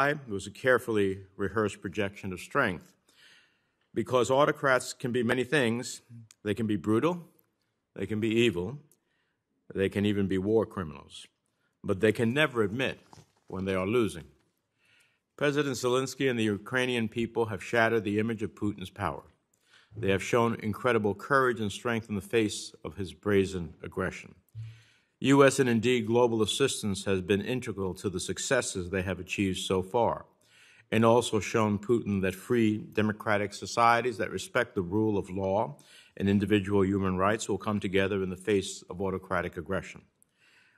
It was a carefully rehearsed projection of strength. Because autocrats can be many things. They can be brutal, they can be evil, they can even be war criminals. But they can never admit when they are losing. President Zelensky and the Ukrainian people have shattered the image of Putin's power. They have shown incredible courage and strength in the face of his brazen aggression. U.S. and indeed global assistance has been integral to the successes they have achieved so far, and also shown Putin that free, democratic societies that respect the rule of law and individual human rights will come together in the face of autocratic aggression.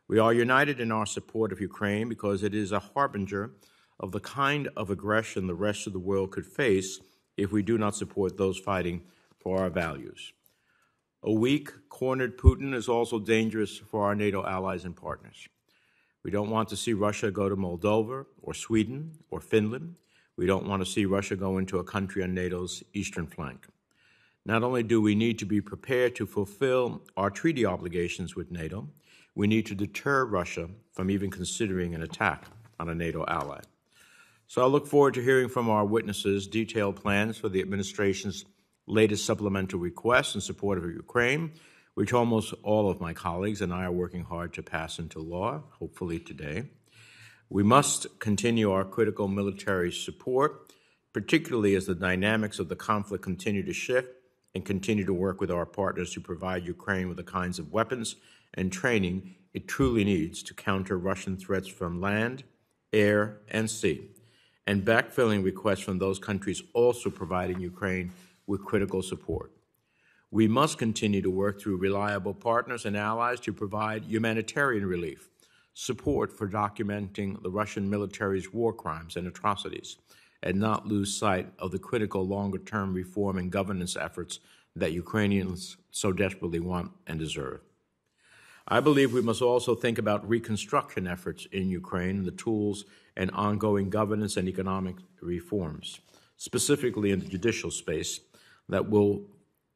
We are united in our support of Ukraine because it is a harbinger of the kind of aggression the rest of the world could face if we do not support those fighting for our values. A weak, cornered Putin is also dangerous for our NATO allies and partners. We don't want to see Russia go to Moldova or Sweden or Finland. We don't want to see Russia go into a country on NATO's eastern flank. Not only do we need to be prepared to fulfill our treaty obligations with NATO, we need to deter Russia from even considering an attack on a NATO ally. So I look forward to hearing from our witnesses detailed plans for the administration's latest supplemental requests in support of Ukraine, which almost all of my colleagues and I are working hard to pass into law, hopefully today. We must continue our critical military support, particularly as the dynamics of the conflict continue to shift, and continue to work with our partners to provide Ukraine with the kinds of weapons and training it truly needs to counter Russian threats from land, air, and sea, and backfilling requests from those countries also providing Ukraine with critical support. We must continue to work through reliable partners and allies to provide humanitarian relief, support for documenting the Russian military's war crimes and atrocities, and not lose sight of the critical longer-term reform and governance efforts that Ukrainians so desperately want and deserve. I believe we must also think about reconstruction efforts in Ukraine and the tools and ongoing governance and economic reforms, specifically in the judicial space, that will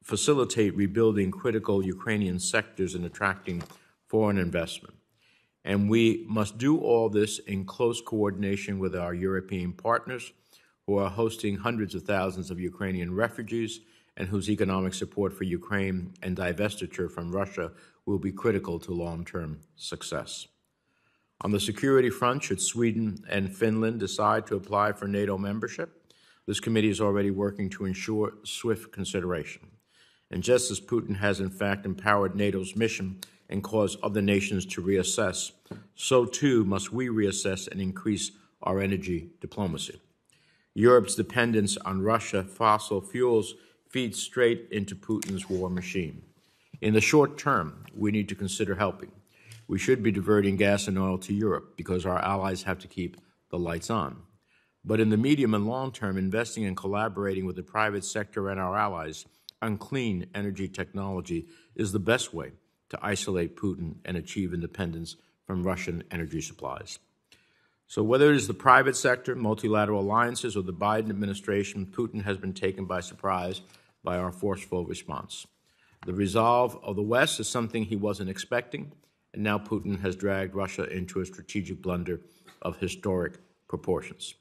facilitate rebuilding critical Ukrainian sectors and attracting foreign investment. And we must do all this in close coordination with our European partners who are hosting hundreds of thousands of Ukrainian refugees and whose economic support for Ukraine and divestiture from Russia will be critical to long-term success. On the security front, should Sweden and Finland decide to apply for NATO membership, this committee is already working to ensure swift consideration. And just as Putin has in fact empowered NATO's mission and caused other nations to reassess, so too must we reassess and increase our energy diplomacy. Europe's dependence on Russian fossil fuels feeds straight into Putin's war machine. In the short term, we need to consider helping. We should be diverting gas and oil to Europe because our allies have to keep the lights on. But in the medium and long term, investing and collaborating with the private sector and our allies on clean energy technology is the best way to isolate Putin and achieve independence from Russian energy supplies. So whether it is the private sector, multilateral alliances, or the Biden administration, Putin has been taken by surprise by our forceful response. The resolve of the West is something he wasn't expecting, and now Putin has dragged Russia into a strategic blunder of historic proportions.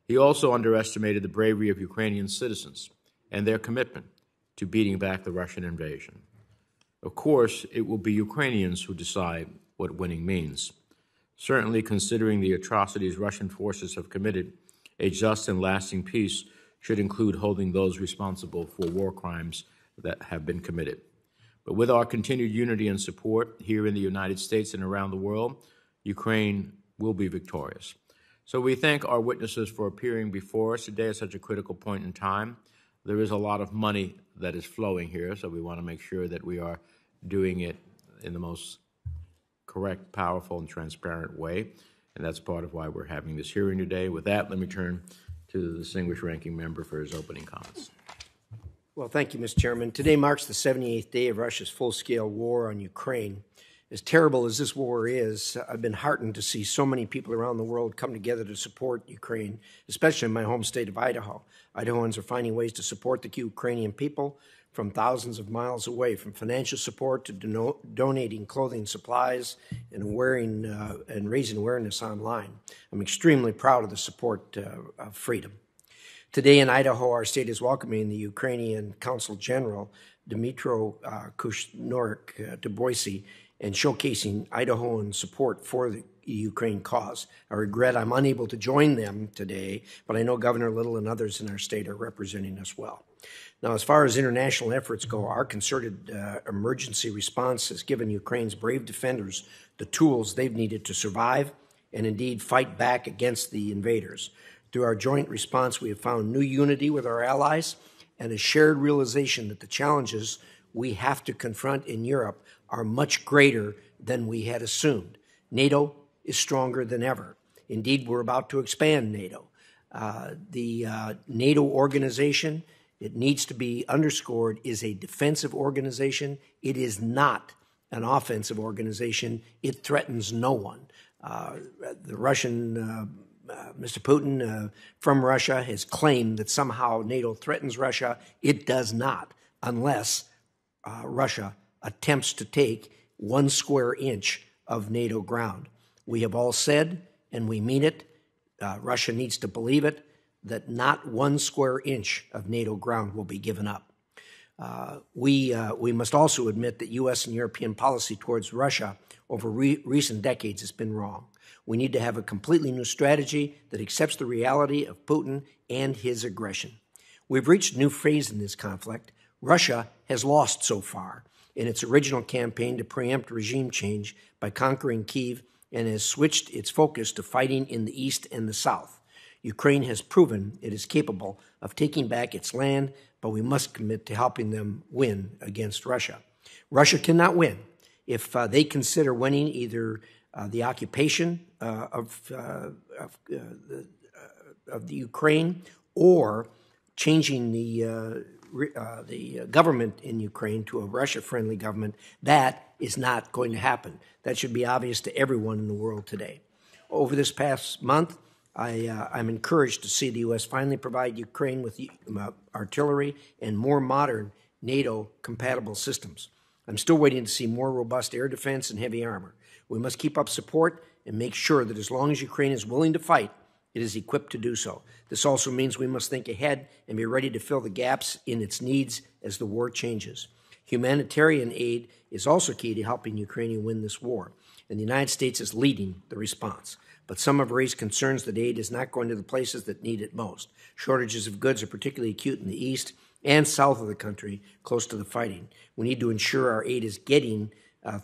He also underestimated the bravery of Ukrainian citizens and their commitment to beating back the Russian invasion. Of course, it will be Ukrainians who decide what winning means. Certainly, considering the atrocities Russian forces have committed, a just and lasting peace should include holding those responsible for war crimes that have been committed. But with our continued unity and support here in the United States and around the world, Ukraine will be victorious. So we thank our witnesses for appearing before us today at such a critical point in time. There is a lot of money that is flowing here, so we want to make sure that we are doing it in the most correct, powerful, and transparent way. And that's part of why we're having this hearing today. With that, let me turn to the distinguished ranking member for his opening comments. Well, thank you, Mr. Chairman. Today marks the 78th day of Russia's full-scale war on Ukraine. As terrible as this war is, I've been heartened to see so many people around the world come together to support Ukraine, especially in my home state of Idaho. Idahoans are finding ways to support the Ukrainian people from thousands of miles away, from financial support to donating clothing, supplies, and raising awareness online. I'm extremely proud of the support of freedom. Today in Idaho, our state is welcoming the Ukrainian Consul General, Dmytro Kushnorik, to Boise, and showcasing Idahoan support for the Ukraine cause. I regret I'm unable to join them today, but I know Governor Little and others in our state are representing us well. Now, as far as international efforts go, our concerted emergency response has given Ukraine's brave defenders the tools they've needed to survive and indeed fight back against the invaders. Through our joint response, we have found new unity with our allies and a shared realization that the challenges we have to confront in Europe are much greater than we had assumed. NATO is stronger than ever. Indeed, we're about to expand NATO. The NATO organization, it needs to be underscored, is a defensive organization. It is not an offensive organization. It threatens no one. The Russian, Mr. Putin from Russia has claimed that somehow NATO threatens Russia. It does not, unless Russia attempts to take 1 square inch of NATO ground. We have all said, and we mean it, Russia needs to believe it, that not 1 square inch of NATO ground will be given up. We must also admit that U.S. and European policy towards Russia over recent decades has been wrong. We need to have a completely new strategy that accepts the reality of Putin and his aggression. We've reached a new phase in this conflict. Russia has lost so far in its original campaign to preempt regime change by conquering Kyiv and has switched its focus to fighting in the east and the south. Ukraine has proven it is capable of taking back its land, but we must commit to helping them win against Russia. Russia cannot win if they consider winning either the occupation of the Ukraine or changing the government in Ukraine to a Russia-friendly government. That is not going to happen. That should be obvious to everyone in the world today. Over this past month, I'm encouraged to see the U.S. finally provide Ukraine with artillery and more modern NATO-compatible systems. I'm still waiting to see more robust air defense and heavy armor. We must keep up support and make sure that as long as Ukraine is willing to fight, it is equipped to do so. This also means we must think ahead and be ready to fill the gaps in its needs as the war changes. Humanitarian aid is also key to helping Ukraine win this war, and the United States is leading the response. But some have raised concerns that aid is not going to the places that need it most. Shortages of goods are particularly acute in the east and south of the country, close to the fighting. We need to ensure our aid is getting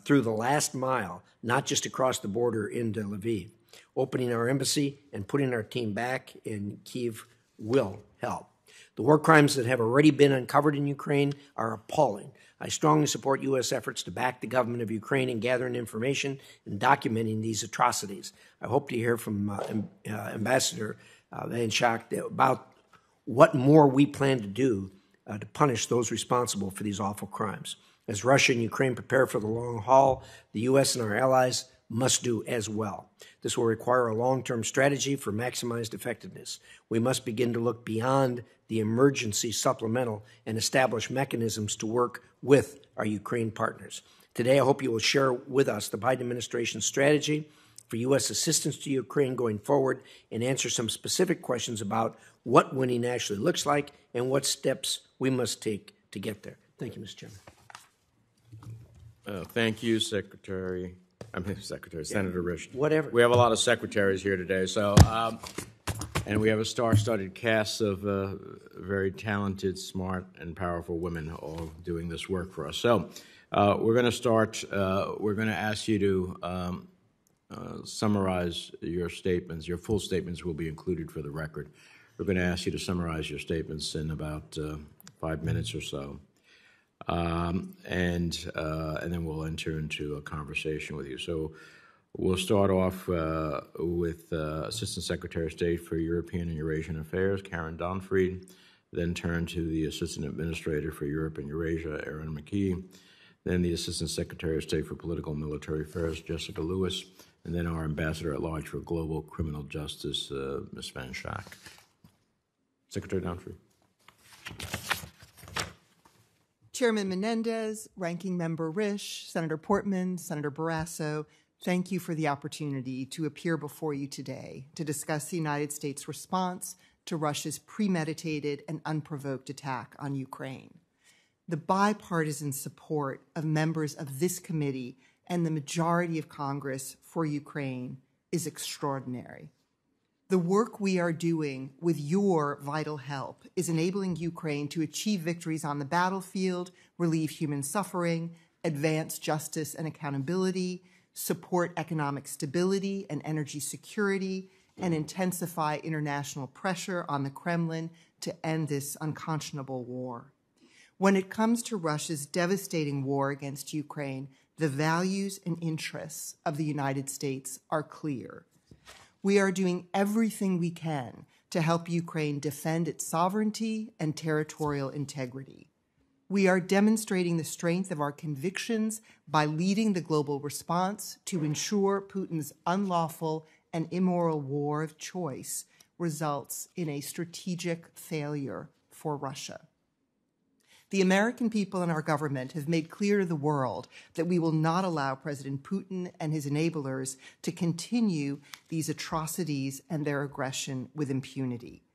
through the last mile, not just across the border into Lviv. Opening our embassy and putting our team back in Kyiv will help. The war crimes that have already been uncovered in Ukraine are appalling. I strongly support U.S. efforts to back the government of Ukraine in gathering information and documenting these atrocities. I hope to hear from Ambassador Van Schacht about what more we plan to do to punish those responsible for these awful crimes. As Russia and Ukraine prepare for the long haul, the U.S. and our allies must do as well. This will require a long-term strategy for maximized effectiveness. We must begin to look beyond the emergency supplemental and establish mechanisms to work with our Ukraine partners. Today, I hope you will share with us the Biden administration's strategy for U.S. assistance to Ukraine going forward and answer some specific questions about what winning actually looks like and what steps we must take to get there. Thank you, Mr. Chairman. Thank you, Senator Risch. Whatever. We have a lot of secretaries here today, so and we have a star-studded cast of very talented, smart, and powerful women all doing this work for us. So we're going to start. We're going to ask you to summarize your statements. Your full statements will be included for the record. We're going to ask you to summarize your statements in about 5 minutes or so. And then we'll enter into a conversation with you. So we'll start off with Assistant Secretary of State for European and Eurasian Affairs, Karen Donfried, then turn to the Assistant Administrator for Europe and Eurasia, Aaron McKee, then the Assistant Secretary of State for Political and Military Affairs, Jessica Lewis, and then our Ambassador at Large for Global Criminal Justice, Ms. Van Schaak. Secretary Downtree. Chairman Menendez, Ranking Member Risch, Senator Portman, Senator Barrasso, thank you for the opportunity to appear before you today to discuss the United States' response to Russia's premeditated and unprovoked attack on Ukraine. The bipartisan support of members of this committee and the majority of Congress for Ukraine is extraordinary. The work we are doing with your vital help is enabling Ukraine to achieve victories on the battlefield, relieve human suffering, advance justice and accountability, support economic stability and energy security, and intensify international pressure on the Kremlin to end this unconscionable war. When it comes to Russia's devastating war against Ukraine, the values and interests of the United States are clear. We are doing everything we can to help Ukraine defend its sovereignty and territorial integrity. We are demonstrating the strength of our convictions by leading the global response to ensure Putin's unlawful and immoral war of choice results in a strategic failure for Russia. The American people and our government have made clear to the world that we will not allow President Putin and his enablers to continue these atrocities and their aggression with impunity.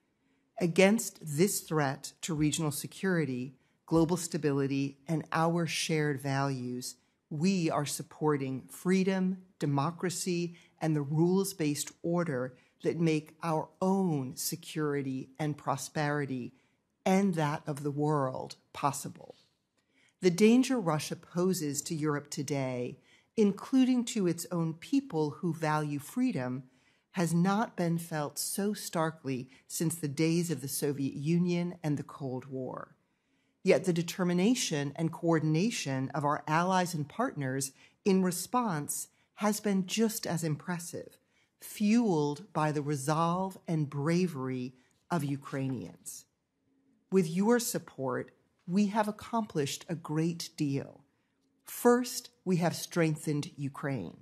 Against this threat to regional security, global stability, and our shared values, we are supporting freedom, democracy, and the rules-based order that make our own security and prosperity and that of the world possible. The danger Russia poses to Europe today, including to its own people who value freedom, has not been felt so starkly since the days of the Soviet Union and the Cold War. Yet the determination and coordination of our allies and partners in response has been just as impressive, fueled by the resolve and bravery of Ukrainians. With your support, we have accomplished a great deal. First, we have strengthened Ukraine.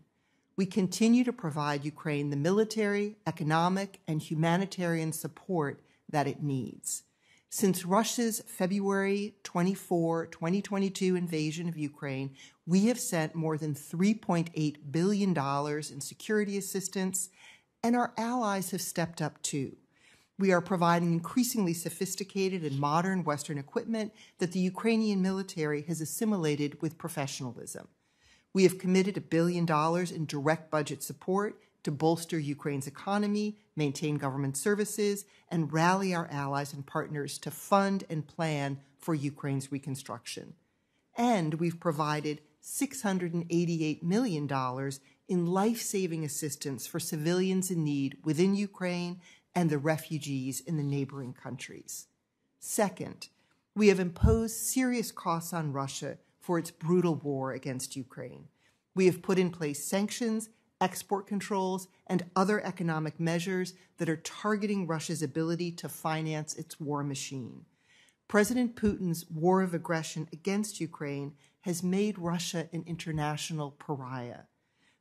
We continue to provide Ukraine the military, economic, and humanitarian support that it needs. Since Russia's February 24, 2022 invasion of Ukraine, we have sent more than $3.8 billion in security assistance, and our allies have stepped up too. We are providing increasingly sophisticated and modern Western equipment that the Ukrainian military has assimilated with professionalism. We have committed $1 billion in direct budget support to bolster Ukraine's economy, maintain government services, and rally our allies and partners to fund and plan for Ukraine's reconstruction. And we've provided $688 million in life-saving assistance for civilians in need within Ukraine and the refugees in the neighboring countries. Second, we have imposed serious costs on Russia for its brutal war against Ukraine. We have put in place sanctions, export controls, and other economic measures that are targeting Russia's ability to finance its war machine. President Putin's war of aggression against Ukraine has made Russia an international pariah.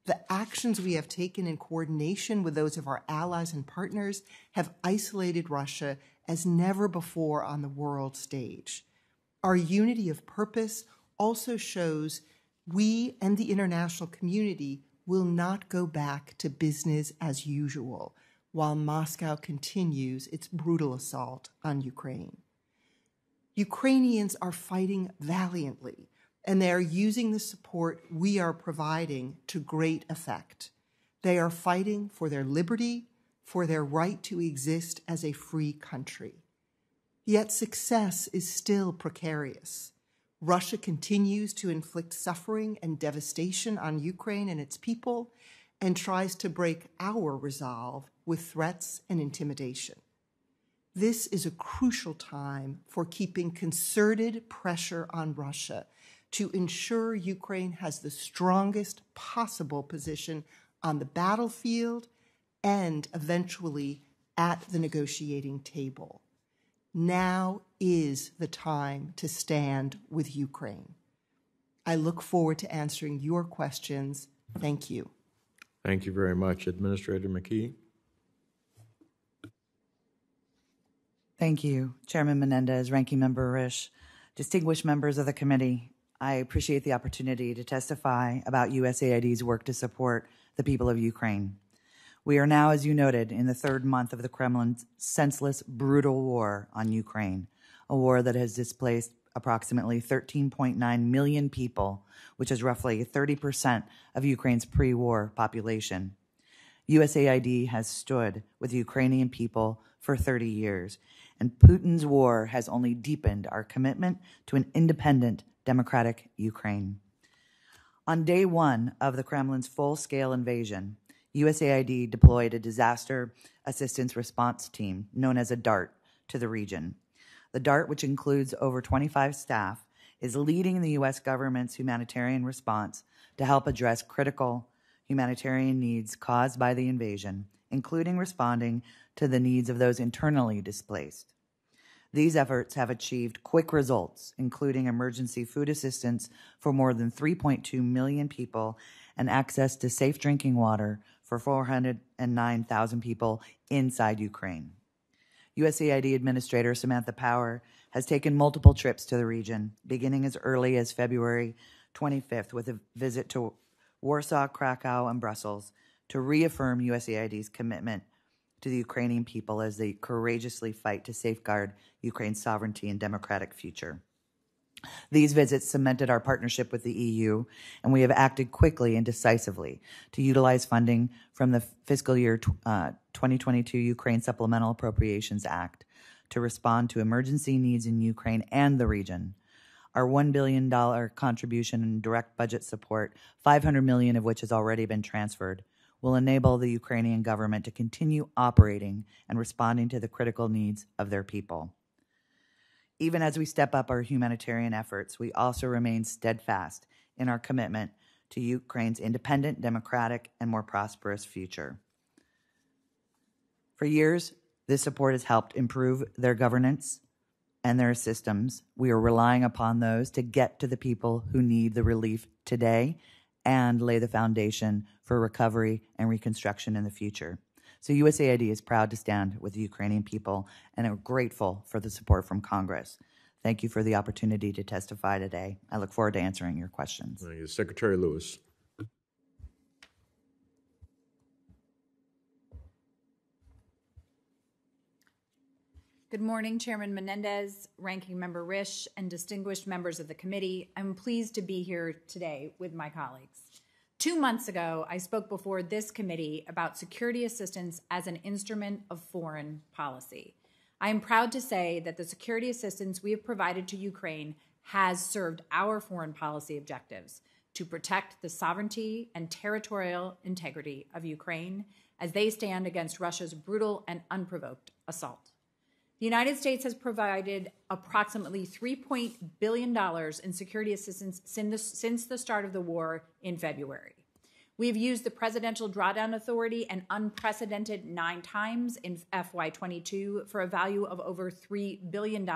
The actions we have taken in coordination with those of our allies and partners have isolated Russia as never before on the world stage. Our unity of purpose also shows we and the international community will not go back to business as usual while Moscow continues its brutal assault on Ukraine. Ukrainians are fighting valiantly, and they are using the support we are providing to great effect. They are fighting for their liberty, for their right to exist as a free country. Yet success is still precarious. Russia continues to inflict suffering and devastation on Ukraine and its people, and tries to break our resolve with threats and intimidation. This is a crucial time for keeping concerted pressure on Russia to ensure Ukraine has the strongest possible position on the battlefield and eventually at the negotiating table. Now is the time to stand with Ukraine. I look forward to answering your questions. Thank you. Thank you very much. Administrator McKee. Thank you, Chairman Menendez, Ranking Member Risch, distinguished members of the committee. I appreciate the opportunity to testify about USAID's work to support the people of Ukraine. We are now, as you noted, in the third month of the Kremlin's senseless, brutal war on Ukraine, a war that has displaced approximately 13.9 million people, which is roughly 30% of Ukraine's pre-war population. USAID has stood with the Ukrainian people for 30 years, and Putin's war has only deepened our commitment to an independent, democratic Ukraine. On day one of the Kremlin's full-scale invasion, USAID deployed a disaster assistance response team known as a DART to the region. The DART, which includes over 25 staff, is leading the U.S. government's humanitarian response to help address critical humanitarian needs caused by the invasion, including responding to the needs of those internally displaced. These efforts have achieved quick results, including emergency food assistance for more than 3.2 million people and access to safe drinking water for 409,000 people inside Ukraine. USAID Administrator Samantha Power has taken multiple trips to the region, beginning as early as February 25th with a visit to Warsaw, Krakow, and Brussels to reaffirm USAID's commitment to the Ukrainian people as they courageously fight to safeguard Ukraine's sovereignty and democratic future. These visits cemented our partnership with the EU, and we have acted quickly and decisively to utilize funding from the fiscal year 2022 Ukraine Supplemental Appropriations Act to respond to emergency needs in Ukraine and the region. Our $1 billion contribution in direct budget support, $500 million of which has already been transferred, will enable the Ukrainian government to continue operating and responding to the critical needs of their people. Even as we step up our humanitarian efforts, we also remain steadfast in our commitment to Ukraine's independent, democratic, and more prosperous future. For years, this support has helped improve their governance and their systems. We are relying upon those to get to the people who need the relief today and lay the foundation for recovery and reconstruction in the future. So USAID is proud to stand with the Ukrainian people and are grateful for the support from Congress. Thank you for the opportunity to testify today. I look forward to answering your questions. Thank you. Secretary Lewis. Good morning, Chairman Menendez, Ranking Member Risch, and distinguished members of the committee. I'm pleased to be here today with my colleagues. 2 months ago, I spoke before this committee about security assistance as an instrument of foreign policy. I am proud to say that the security assistance we have provided to Ukraine has served our foreign policy objectives to protect the sovereignty and territorial integrity of Ukraine as they stand against Russia's brutal and unprovoked assault. The United States has provided approximately $3 billion in security assistance since the start of the war in February. We have used the Presidential Drawdown Authority an unprecedented 9 times in FY22 for a value of over $3 billion,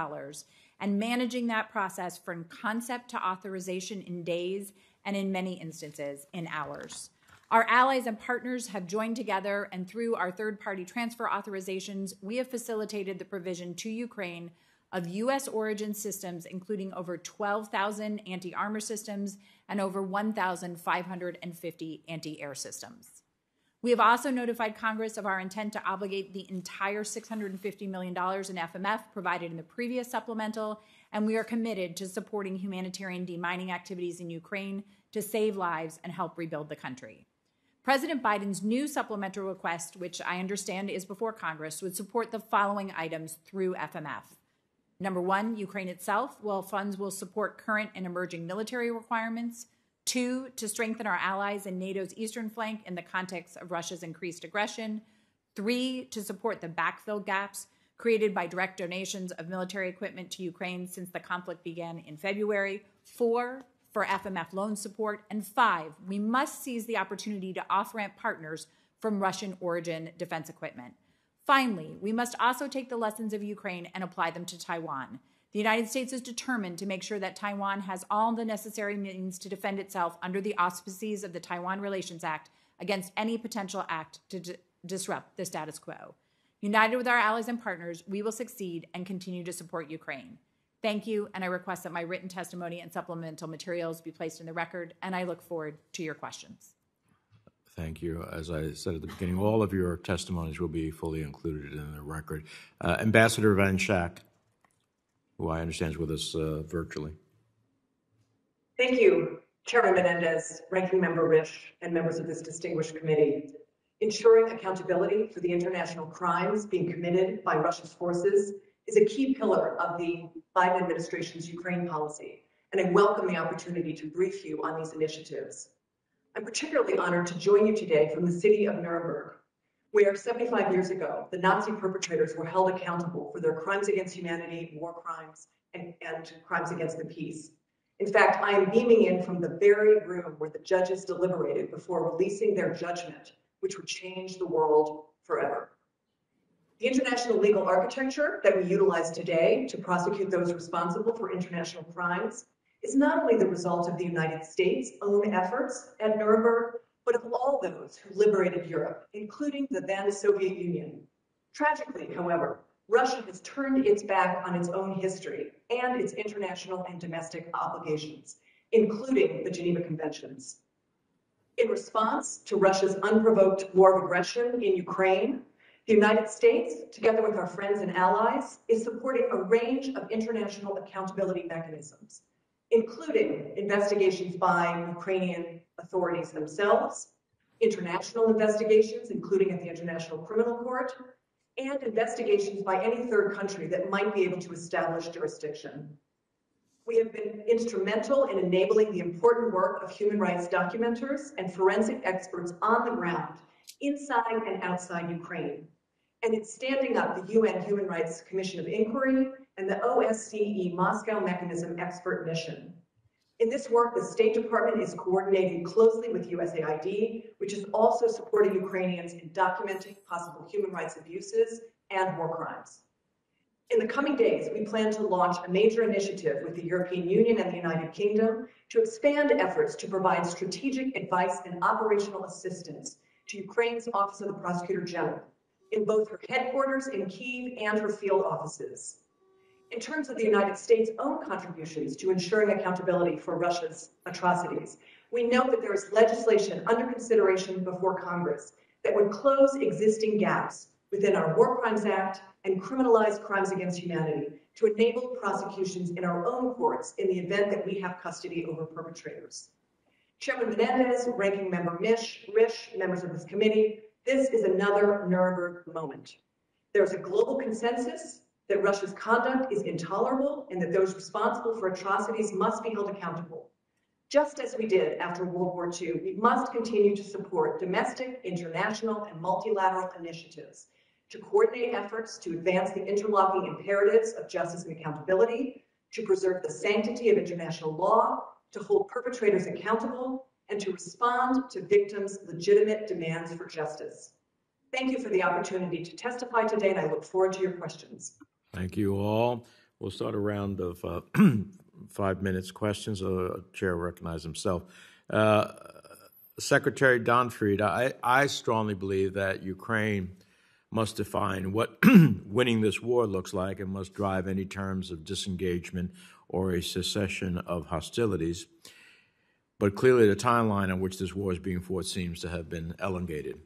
and managing that process from concept to authorization in days and in many instances in hours. Our allies and partners have joined together, and through our third-party transfer authorizations, we have facilitated the provision to Ukraine of U.S. origin systems, including over 12,000 anti-armor systems and over 1,550 anti-air systems. We have also notified Congress of our intent to obligate the entire $650 million in FMF provided in the previous supplemental, and we are committed to supporting humanitarian demining activities in Ukraine to save lives and help rebuild the country. President Biden's new supplemental request, which I understand is before Congress, would support the following items through FMF. Number 1, Ukraine itself, while funds will support current and emerging military requirements. 2, to strengthen our allies in NATO's eastern flank in the context of Russia's increased aggression. 3, to support the backfill gaps created by direct donations of military equipment to Ukraine since the conflict began in February. 4, for FMF loan support. And 5, we must seize the opportunity to off-ramp partners from Russian origin defense equipment. Finally, we must also take the lessons of Ukraine and apply them to Taiwan. The United States is determined to make sure that Taiwan has all the necessary means to defend itself under the auspices of the Taiwan Relations Act against any potential act to disrupt the status quo. United with our allies and partners, we will succeed and continue to support Ukraine. Thank you, and I request that my written testimony and supplemental materials be placed in the record, and I look forward to your questions. Thank you. As I said at the beginning, all of your testimonies will be fully included in the record. Ambassador Van Schaak, who I understand is with us virtually. Thank you, Chairman Menendez, Ranking Member Risch, and members of this distinguished committee. Ensuring accountability for the international crimes being committed by Russia's forces is a key pillar of the Biden administration's Ukraine policy, and I welcome the opportunity to brief you on these initiatives. I'm particularly honored to join you today from the city of Nuremberg, where 75 years ago, the Nazi perpetrators were held accountable for their crimes against humanity, war crimes, and crimes against the peace. In fact, I am beaming in from the very room where the judges deliberated before releasing their judgment, which would change the world forever. The international legal architecture that we utilize today to prosecute those responsible for international crimes is not only the result of the United States' own efforts at Nuremberg, but of all those who liberated Europe, including the then Soviet Union. Tragically, however, Russia has turned its back on its own history and its international and domestic obligations, including the Geneva Conventions. In response to Russia's unprovoked war of aggression in Ukraine, the United States, together with our friends and allies, is supporting a range of international accountability mechanisms, including investigations by Ukrainian authorities themselves, international investigations, including at the International Criminal Court, and investigations by any third country that might be able to establish jurisdiction. We have been instrumental in enabling the important work of human rights documenters and forensic experts on the ground, inside and outside Ukraine, and in standing up the UN Human Rights Commission of Inquiry and the OSCE Moscow Mechanism Expert Mission. In this work, the State Department is coordinating closely with USAID, which is also supporting Ukrainians in documenting possible human rights abuses and war crimes. In the coming days, we plan to launch a major initiative with the European Union and the United Kingdom to expand efforts to provide strategic advice and operational assistance to Ukraine's Office of the Prosecutor General in both her headquarters in Kyiv and her field offices. In terms of the United States' own contributions to ensuring accountability for Russia's atrocities, we know that there is legislation under consideration before Congress that would close existing gaps within our War Crimes Act and criminalize crimes against humanity to enable prosecutions in our own courts in the event that we have custody over perpetrators. Chairman Menendez, Ranking Member Risch, members of this committee, this is another Nuremberg moment. There's a global consensus that Russia's conduct is intolerable and that those responsible for atrocities must be held accountable. Just as we did after World War II, we must continue to support domestic, international, and multilateral initiatives to coordinate efforts to advance the interlocking imperatives of justice and accountability, to preserve the sanctity of international law, to hold perpetrators accountable, and to respond to victims' legitimate demands for justice. Thank you for the opportunity to testify today, and I look forward to your questions. Thank you all. We'll start a round of 5 minutes questions. Chair will recognize himself. Secretary Donfried, I strongly believe that Ukraine must define what winning this war looks like and must drive any terms of disengagement or a cessation of hostilities. But clearly the timeline on which this war is being fought seems to have been elongated.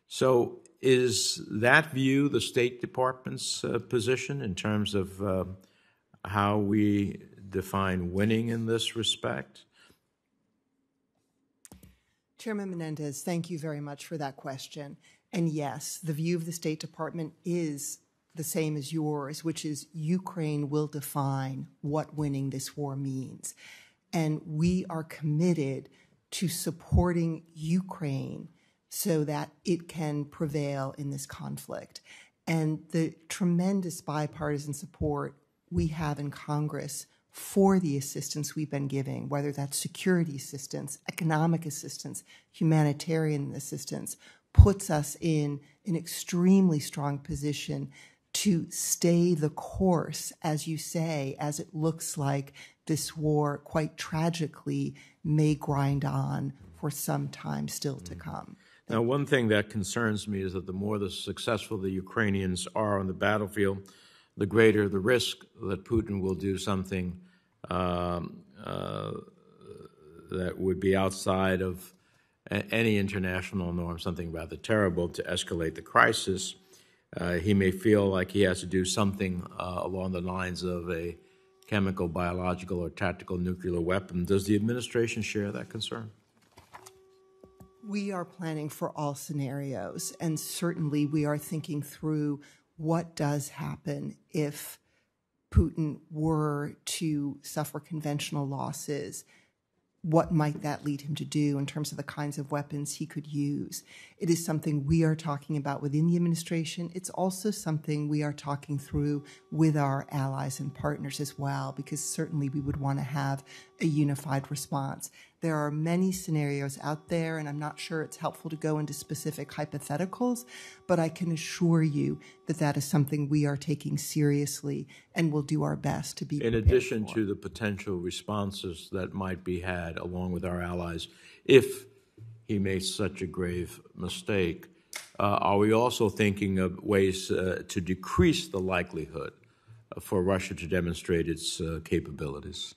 So is that view the State Department's position in terms of how we define winning in this respect? Chairman Menendez, thank you very much for that question. And yes, the view of the State Department is the same as yours, which is Ukraine will define what winning this war means. And we are committed to supporting Ukraine so that it can prevail in this conflict. And the tremendous bipartisan support we have in Congress for the assistance we've been giving, whether that's security assistance, economic assistance, humanitarian assistance, puts us in an extremely strong position to stay the course, as you say, as it looks like this war, quite tragically, may grind on for some time still to come. Now, one thing that concerns me is that the more successful the Ukrainians are on the battlefield, the greater the risk that Putin will do something that would be outside of any international norm, something rather terrible to escalate the crisis. He may feel like he has to do something along the lines of a chemical, biological, or tactical nuclear weapon. Does the administration share that concern? We are planning for all scenarios, and certainly we are thinking through what does happen if Putin were to suffer conventional losses. What might that lead him to do in terms of the kinds of weapons he could use? It is something we are talking about within the administration. It's also something we are talking through with our allies and partners as well, because certainly we would want to have a unified response. There are many scenarios out there, and I'm not sure it's helpful to go into specific hypotheticals, but I can assure you that that is something we are taking seriously and will do our best to be prepared in addition for. to the potential responses that might be had along with our allies if he makes such a grave mistake, are we also thinking of ways to decrease the likelihood for Russia to demonstrate its capabilities?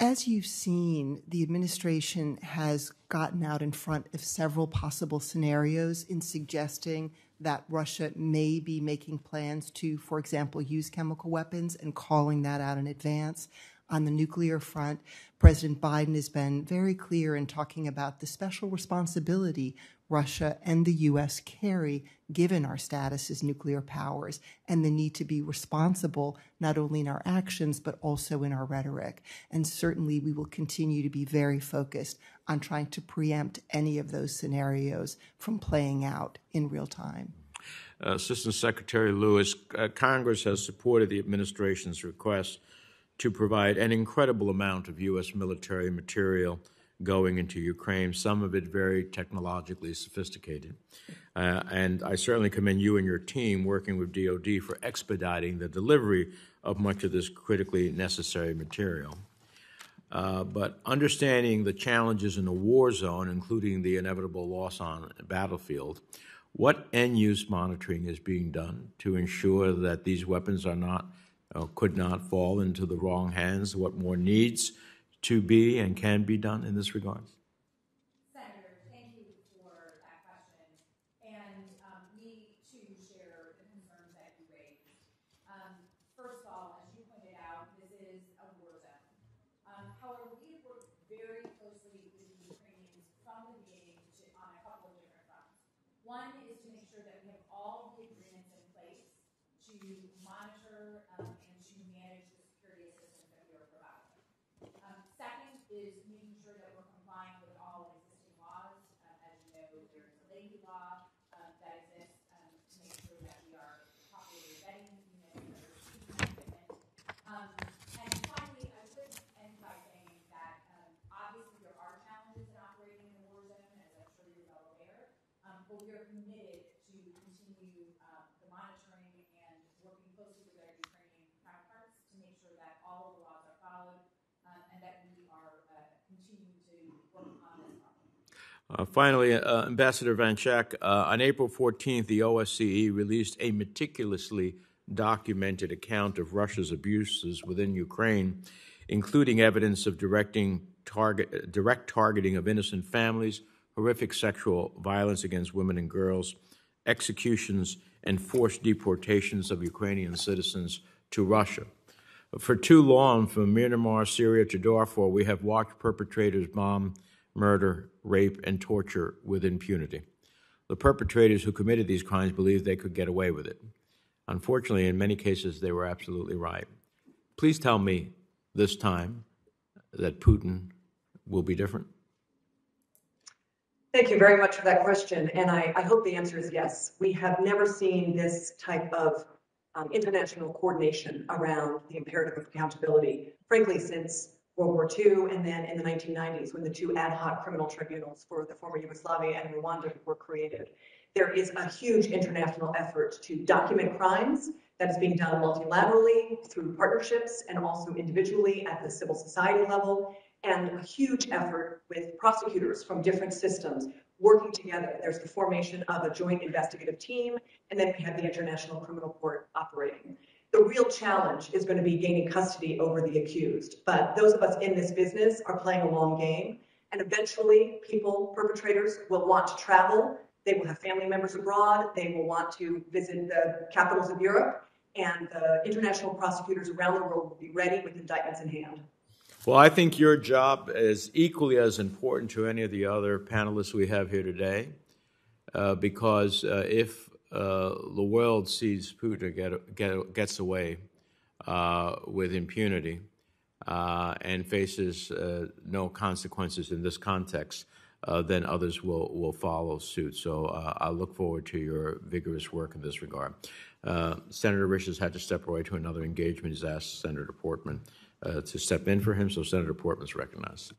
As you've seen, the administration has gotten out in front of several possible scenarios in suggesting that Russia may be making plans to, for example, use chemical weapons and calling that out in advance. On the nuclear front, President Biden has been very clear in talking about the special responsibility Russia and the U.S. carry, given our status as nuclear powers, and the need to be responsible not only in our actions, but also in our rhetoric. And certainly we will continue to be very focused on trying to preempt any of those scenarios from playing out in real time. Assistant Secretary Lewis, Congress has supported the administration's request to provide an incredible amount of U.S. military material going into Ukraine, some of it very technologically sophisticated. And I certainly commend you and your team working with DoD for expediting the delivery of much of this critically necessary material. But understanding the challenges in a war zone, including the inevitable loss on a battlefield, what end-use monitoring is being done to ensure that these weapons are not, could not fall into the wrong hands? What more needs to be and can be done in this regard? Senator, thank you for that question. And we, too, share the concerns that you raised. First of all, as you pointed out, this is a war zone. However, we have worked very closely with the Ukrainians from the beginning on a couple of different fronts. One is to make sure that we have all the agreements in place to monitor and to manage the security assistance that we are providing. Second is making sure that we're complying with all existing laws. As you know, there's a labor law that exists to make sure that we are properly vetting units that are receiving equipment. And finally, I would end by saying that obviously there are challenges in operating in a war zone, as I'm sure you're well aware, but we are committed to continue the monitoring and working closely with our Ukrainian counterparts to make sure that all of the laws are followed and that we are continuing to work on this problem. Finally, Ambassador Van Schaik, on April 14th, the OSCE released a meticulously documented account of Russia's abuses within Ukraine, including evidence of direct targeting of innocent families, horrific sexual violence against women and girls, executions, and forced deportations of Ukrainian citizens to Russia. For too long, from Myanmar, Syria to Darfur, we have watched perpetrators bomb, murder, rape, and torture with impunity. The perpetrators who committed these crimes believed they could get away with it. Unfortunately, in many cases, they were absolutely right. Please tell me this time that Putin will be different. Thank you very much for that question, and I hope the answer is yes. We have never seen this type of international coordination around the imperative of accountability, frankly, since World War II and then in the 1990s when the two ad hoc criminal tribunals for the former Yugoslavia and Rwanda were created. There is a huge international effort to document crimes that is being done multilaterally through partnerships and also individually at the civil society level, and a huge effort with prosecutors from different systems working together. There's the formation of a joint investigative team, and then we have the International Criminal Court operating. The real challenge is going to be gaining custody over the accused, but those of us in this business are playing a long game, and eventually perpetrators will want to travel. They will have family members abroad. They will want to visit the capitals of Europe, and the international prosecutors around the world will be ready with indictments in hand. Well, I think your job is equally as important to any of the other panelists we have here today, because if the world sees Putin gets away with impunity and faces no consequences in this context, then others will follow suit. So I look forward to your vigorous work in this regard. Senator Risch has had to step away to another engagement. He's asked Senator Portman to step in for him, so Senator Portman is recognized.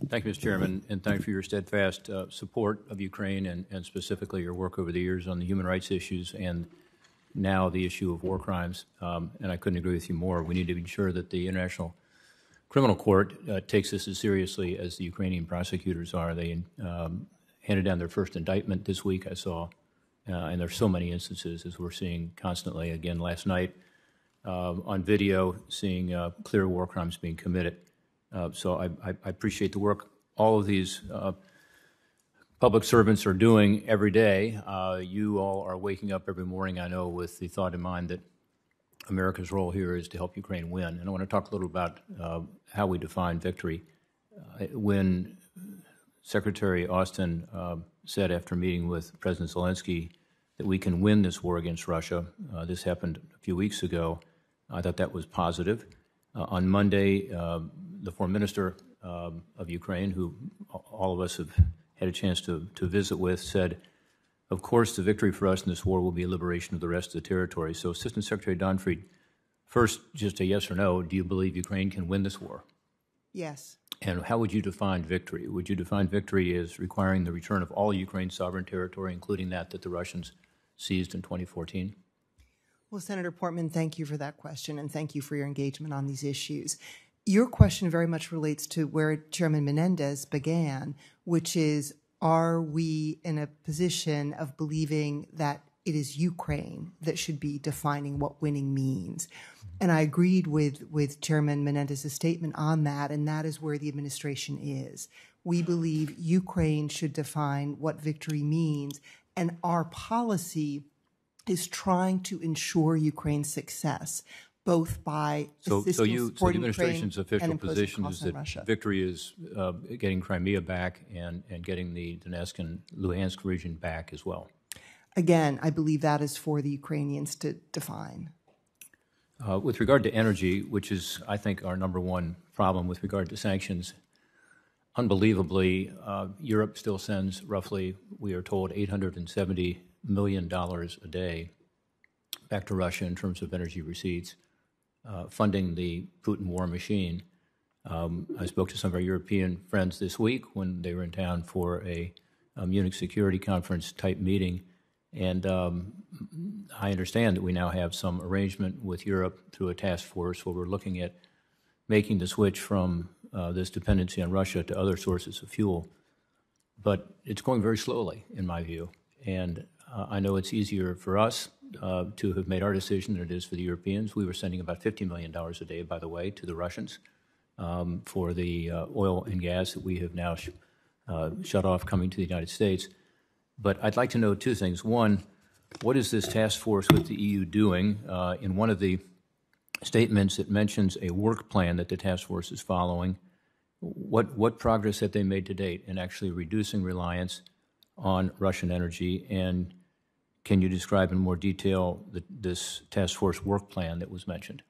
Thank you, Mr. Chairman, and thank you for your steadfast support of Ukraine and specifically your work over the years on the human rights issues and now the issue of war crimes. And I couldn't agree with you more. We need to ensure that the International Criminal Court takes this as seriously as the Ukrainian prosecutors are. They handed down their first indictment this week, I saw, and there's so many instances, as we're seeing constantly. Again, last night on video, seeing clear war crimes being committed. So I appreciate the work all of these public servants are doing every day. You all are waking up every morning, I know, with the thought in mind that America's role here is to help Ukraine win. And I want to talk a little about how we define victory. When Secretary Austin said after meeting with President Zelensky that we can win this war against Russia, this happened a few weeks ago, I thought that was positive. On Monday, the foreign minister of Ukraine, who all of us have had a chance to visit with, said, of course, the victory for us in this war will be liberation of the rest of the territory. So, Assistant Secretary Donfried, first, just a yes or no, do you believe Ukraine can win this war? Yes. And how would you define victory? Would you define victory as requiring the return of all Ukraine's sovereign territory, including that the Russians seized in 2014? Well, Senator Portman, thank you for that question, and thank you for your engagement on these issues. Your question very much relates to where Chairman Menendez began, which is, are we in a position of believing that it is Ukraine that should be defining what winning means? And I agreed with Chairman Menendez's statement on that, and that is where the administration is. We believe Ukraine should define what victory means, and our policy is trying to ensure Ukraine's success, both by assisting supporting the administration's Ukraine official position is that Russia. Victory is getting Crimea back and getting the Donetsk and Luhansk region back as well. Again, I believe that is for the Ukrainians to define. With regard to energy, which is, I think, our number one problem with regard to sanctions, unbelievably, Europe still sends roughly, we are told, $870 million a day back to Russia in terms of energy receipts, funding the Putin war machine. I spoke to some of our European friends this week when they were in town for a Munich Security Conference type meeting, and I understand that we now have some arrangement with Europe through a task force where we're looking at making the switch from this dependency on Russia to other sources of fuel. But it's going very slowly, in my view, and I know it's easier for us to have made our decision than it is for the Europeans. We were sending about $50 million a day, by the way, to the Russians for the oil and gas that we have now shut off coming to the United States. But I'd like to know two things. One, what is this task force with the EU doing? In one of the statements, it mentions a work plan that the task force is following. What progress have they made to date in actually reducing reliance on Russian energy? And can you describe in more detail this task force work plan that was mentioned?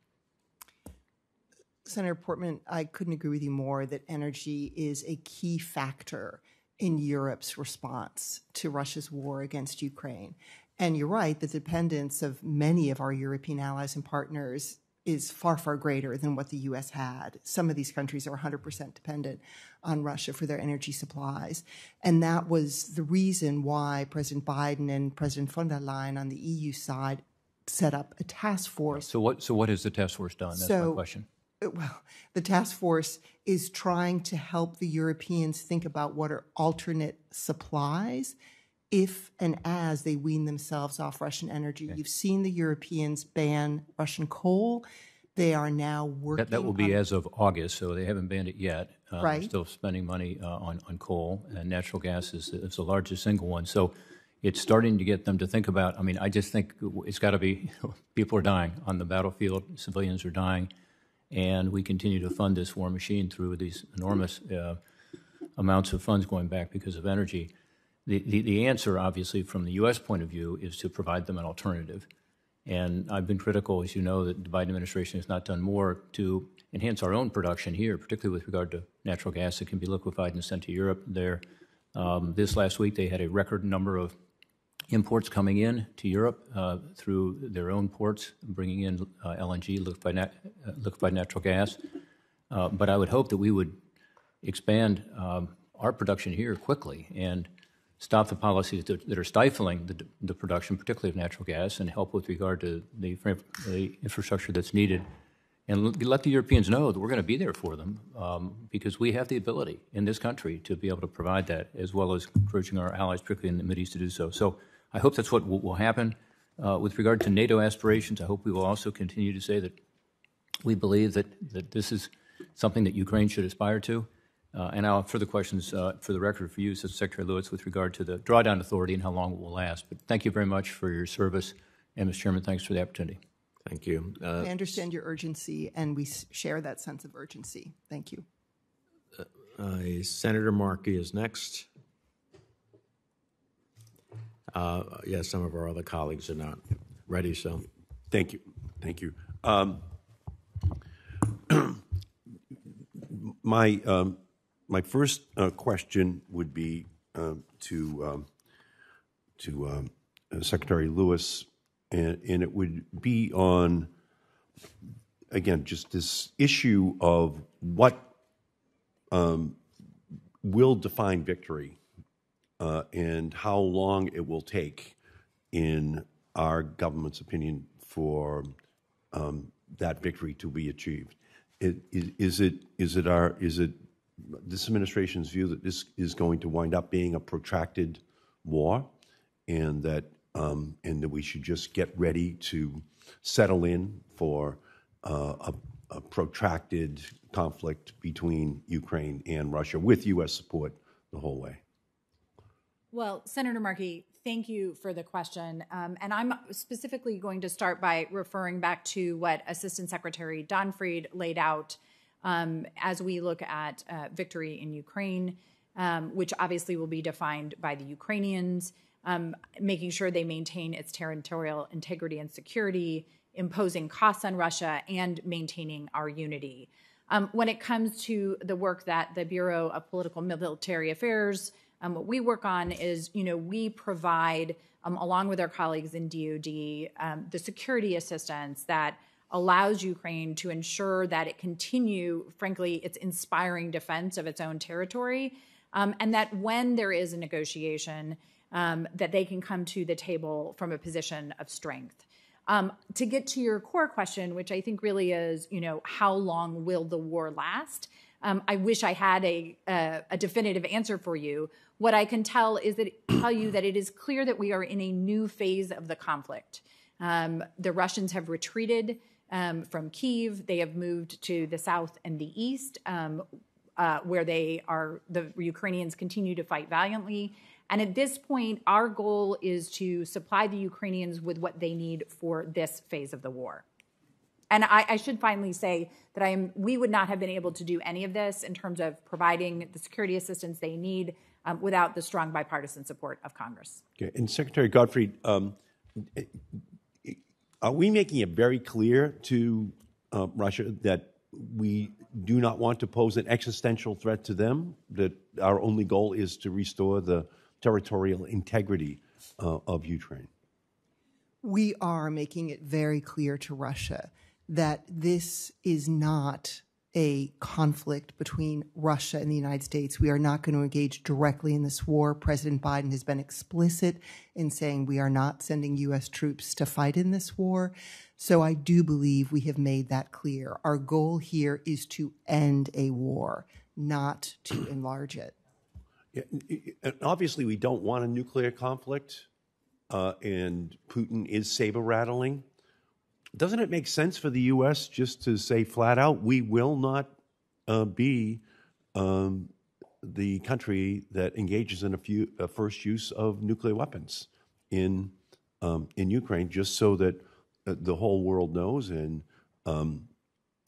Senator Portman, I couldn't agree with you more that energy is a key factor in Europe's response to Russia's war against Ukraine. And you're right, the dependence of many of our European allies and partners is far, far greater than what the U.S. had. Some of these countries are 100% dependent on Russia for their energy supplies. And that was the reason why President Biden and President von der Leyen on the EU side set up a task force. So what has the task force done? That's my question. Well, the task force is trying to help the Europeans think about what are alternate supplies if and as they wean themselves off Russian energy. Okay. You've seen the Europeans ban Russian coal. They are now working. That will be as of August, so they haven't banned it yet. Right. They're still spending money on coal, and natural gas is the largest single one. So it's starting to get them to think about, I mean, I just think it's got to be, people are dying on the battlefield, civilians are dying, and we continue to fund this war machine through these enormous amounts of funds going back because of energy. The answer, obviously, from the U.S. point of view, is to provide them an alternative. And I've been critical, as you know, that the Biden administration has not done more to enhance our own production here, particularly with regard to natural gas that can be liquefied and sent to Europe. This last week, they had a record number of imports coming in to Europe through their own ports, bringing in LNG, liquefied natural gas. But I would hope that we would expand our production here quickly and stop the policies that are stifling the production, particularly of natural gas, and help with regard to the infrastructure that's needed. And let the Europeans know that we're going to be there for them because we have the ability in this country to be able to provide that, as well as encouraging our allies, particularly in the Mideast, to do so. So I hope that's what will happen. With regard to NATO aspirations, I hope we will also continue to say that we believe that this is something that Ukraine should aspire to. And I'll have further questions for the record for you, Secretary Lewis, with regard to the drawdown authority and how long it will last. But thank you very much for your service. And, Mr. Chairman, thanks for the opportunity. Thank you. I understand your urgency, and we share that sense of urgency. Thank you. Senator Markey is next. Yes, some of our other colleagues are not ready, so. Thank you. Thank you. My first question would be to Secretary Lewis, and it would be on, again, just this issue of what will define victory and how long it will take, in our government's opinion, for that victory to be achieved. Is it this administration's view that this is going to wind up being a protracted war, and that we should just get ready to settle in for a protracted conflict between Ukraine and Russia with U.S. support the whole way? Well, Senator Markey, thank you for the question. And I'm specifically going to start by referring back to what Assistant Secretary Donfried laid out as we look at victory in Ukraine, which obviously will be defined by the Ukrainians, making sure they maintain its territorial integrity and security, imposing costs on Russia, and maintaining our unity. When it comes to the work that the Bureau of Political Military Affairs, what we work on is, we provide, along with our colleagues in DOD, the security assistance that allows Ukraine to ensure that it continue, frankly, its inspiring defense of its own territory, and that when there is a negotiation, that they can come to the table from a position of strength. To get to your core question, which I think really is, how long will the war last? I wish I had a definitive answer for you. What I can tell you that it is clear that we are in a new phase of the conflict. The Russians have retreated from Kyiv. They have moved to the south and the east, where the Ukrainians continue to fight valiantly. And at this point, our goal is to supply the Ukrainians with what they need for this phase of the war. And I should finally say that we would not have been able to do any of this in terms of providing the security assistance they need without the strong bipartisan support of Congress. Okay. And Secretary Gottfried, are we making it very clear to Russia that we do not want to pose an existential threat to them, that our only goal is to restore the territorial integrity of Ukraine? We are making it very clear to Russia that this is not a conflict between Russia and the United States. We are not going to engage directly in this war. President Biden has been explicit in saying we are not sending U.S. troops to fight in this war. So I do believe we have made that clear. Our goal here is to end a war, not to enlarge it. Yeah, and obviously, we don't want a nuclear conflict, and Putin is saber-rattling. Doesn't it make sense for the U.S. just to say flat out, we will not be the country that engages in a first use of nuclear weapons in Ukraine, just so that the whole world knows and